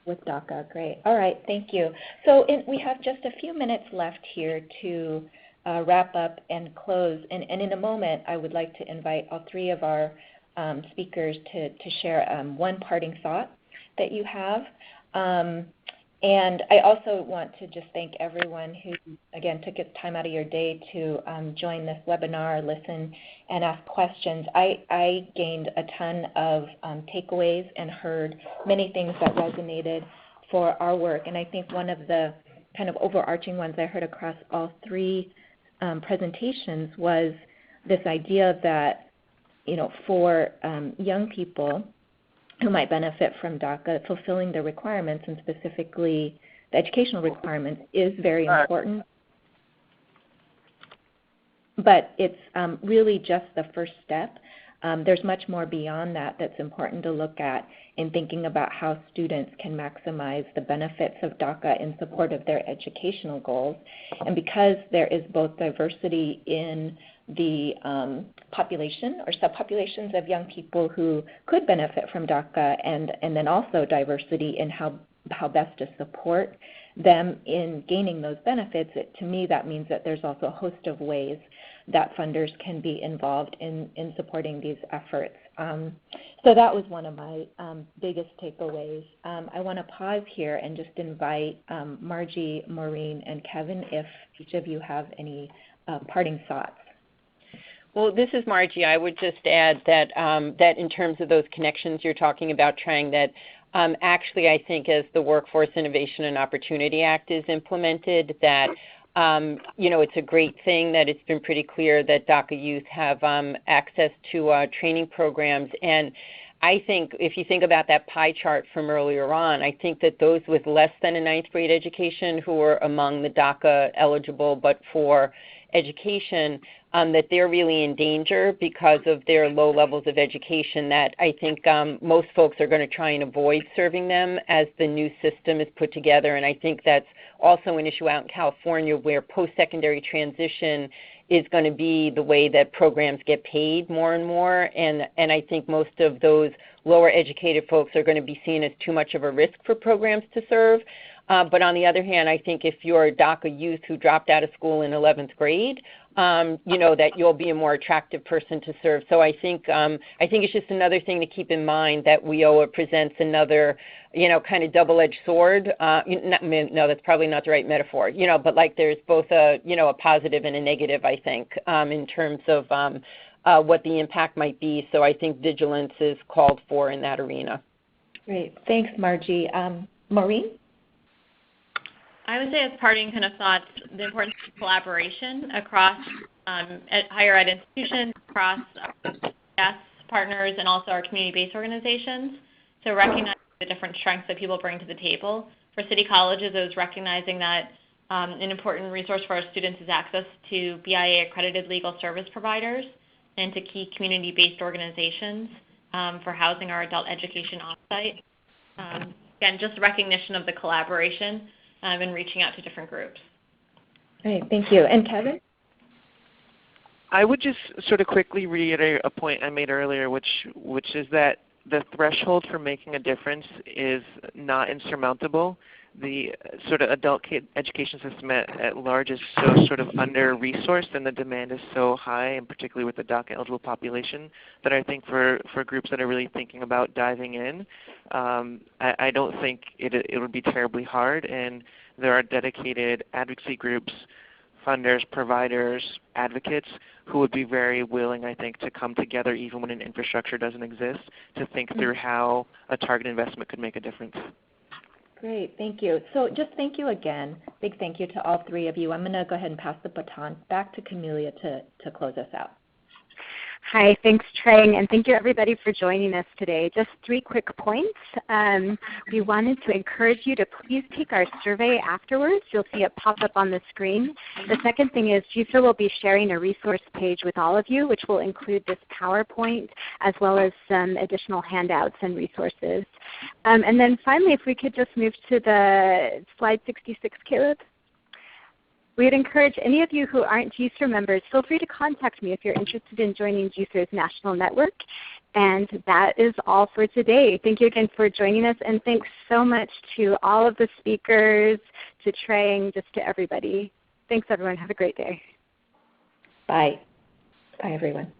With DACA, great. All right, thank you. So we have just a few minutes left here to wrap up and close. And in a moment, I would like to invite all three of our speakers to share one parting thought that you have. And I also want to just thank everyone who, again, took its time out of your day to join this webinar, listen, and ask questions. I gained a ton of takeaways and heard many things that resonated for our work. And I think one of the kind of overarching ones I heard across all three presentations was this idea that, for young people who might benefit from DACA, fulfilling the requirements, and specifically the educational requirements, is very important. But it's really just the first step. There's much more beyond that that's important to look at in thinking about how students can maximize the benefits of DACA in support of their educational goals. And because there is both diversity in the population or subpopulations of young people who could benefit from DACA, and then also diversity in how best to support them in gaining those benefits, to me that means that there's also a host of ways that funders can be involved in supporting these efforts. So that was one of my biggest takeaways. I want to pause here and just invite Margie, Maureen, and Kevin if each of you have any parting thoughts. Well, this is Margie. I would just add that that in terms of those connections you're talking about, Trang, that actually I think as the Workforce Innovation and Opportunity Act is implemented, that it's a great thing that it's been pretty clear that DACA youth have access to training programs. And I think if you think about that pie chart from earlier on, I think that those with less than a ninth grade education who are among the DACA eligible but for education, that they're really in danger because of their low levels of education, that I think most folks are going to try and avoid serving them as the new system is put together. And I think that's also an issue out in California where post-secondary transition is going to be the way that programs get paid more and more. And I think most of those lower educated folks are going to be seen as too much of a risk for programs to serve. But on the other hand, I think if you're a DACA youth who dropped out of school in 11th grade, that you'll be a more attractive person to serve. So I think it's just another thing to keep in mind that WIOA presents another, kind of double-edged sword. No, that's probably not the right metaphor. But like there's both a positive and a negative, I think, in terms of what the impact might be. So I think vigilance is called for in that arena. Great, thanks, Margie. Maureen? I would say as parting kind of thoughts, the importance of collaboration across higher ed institutions, across our partners, and also our community-based organizations. So recognizing the different strengths that people bring to the table. For city colleges, it was recognizing that an important resource for our students is access to BIA-accredited legal service providers and to key community-based organizations for housing our adult education offsite. Again, just recognition of the collaboration and reaching out to different groups. Great, thank you. And Kevin? I would just sort of quickly reiterate a point I made earlier, which is that the threshold for making a difference is not insurmountable. The sort of adult education system at large is so sort of under-resourced, and the demand is so high, and particularly with the DACA-eligible population, that I think for groups that are really thinking about diving in, I don't think it would be terribly hard, and there are dedicated advocacy groups funders, providers, advocates who would be very willing, I think, to come together even when an infrastructure doesn't exist to think through how a target investment could make a difference. Great, thank you. So just thank you again. Big thank you to all three of you. I'm going to go ahead and pass the baton back to Camelia to close us out. Hi, thanks Trang, and thank you everybody for joining us today. Just 3 quick points. We wanted to encourage you to please take our survey afterwards. You'll see it pop up on the screen. The second thing is GISA will be sharing a resource page with all of you, which will include this PowerPoint as well as some additional handouts and resources. And then finally, if we could just move to the slide 66, Caleb. We'd encourage any of you who aren't GISA members, feel free to contact me if you're interested in joining GISA's national network. And that is all for today. Thank you again for joining us, and thanks so much to all of the speakers, to Trang, just to everybody. Thanks everyone. Have a great day. Bye. Bye everyone.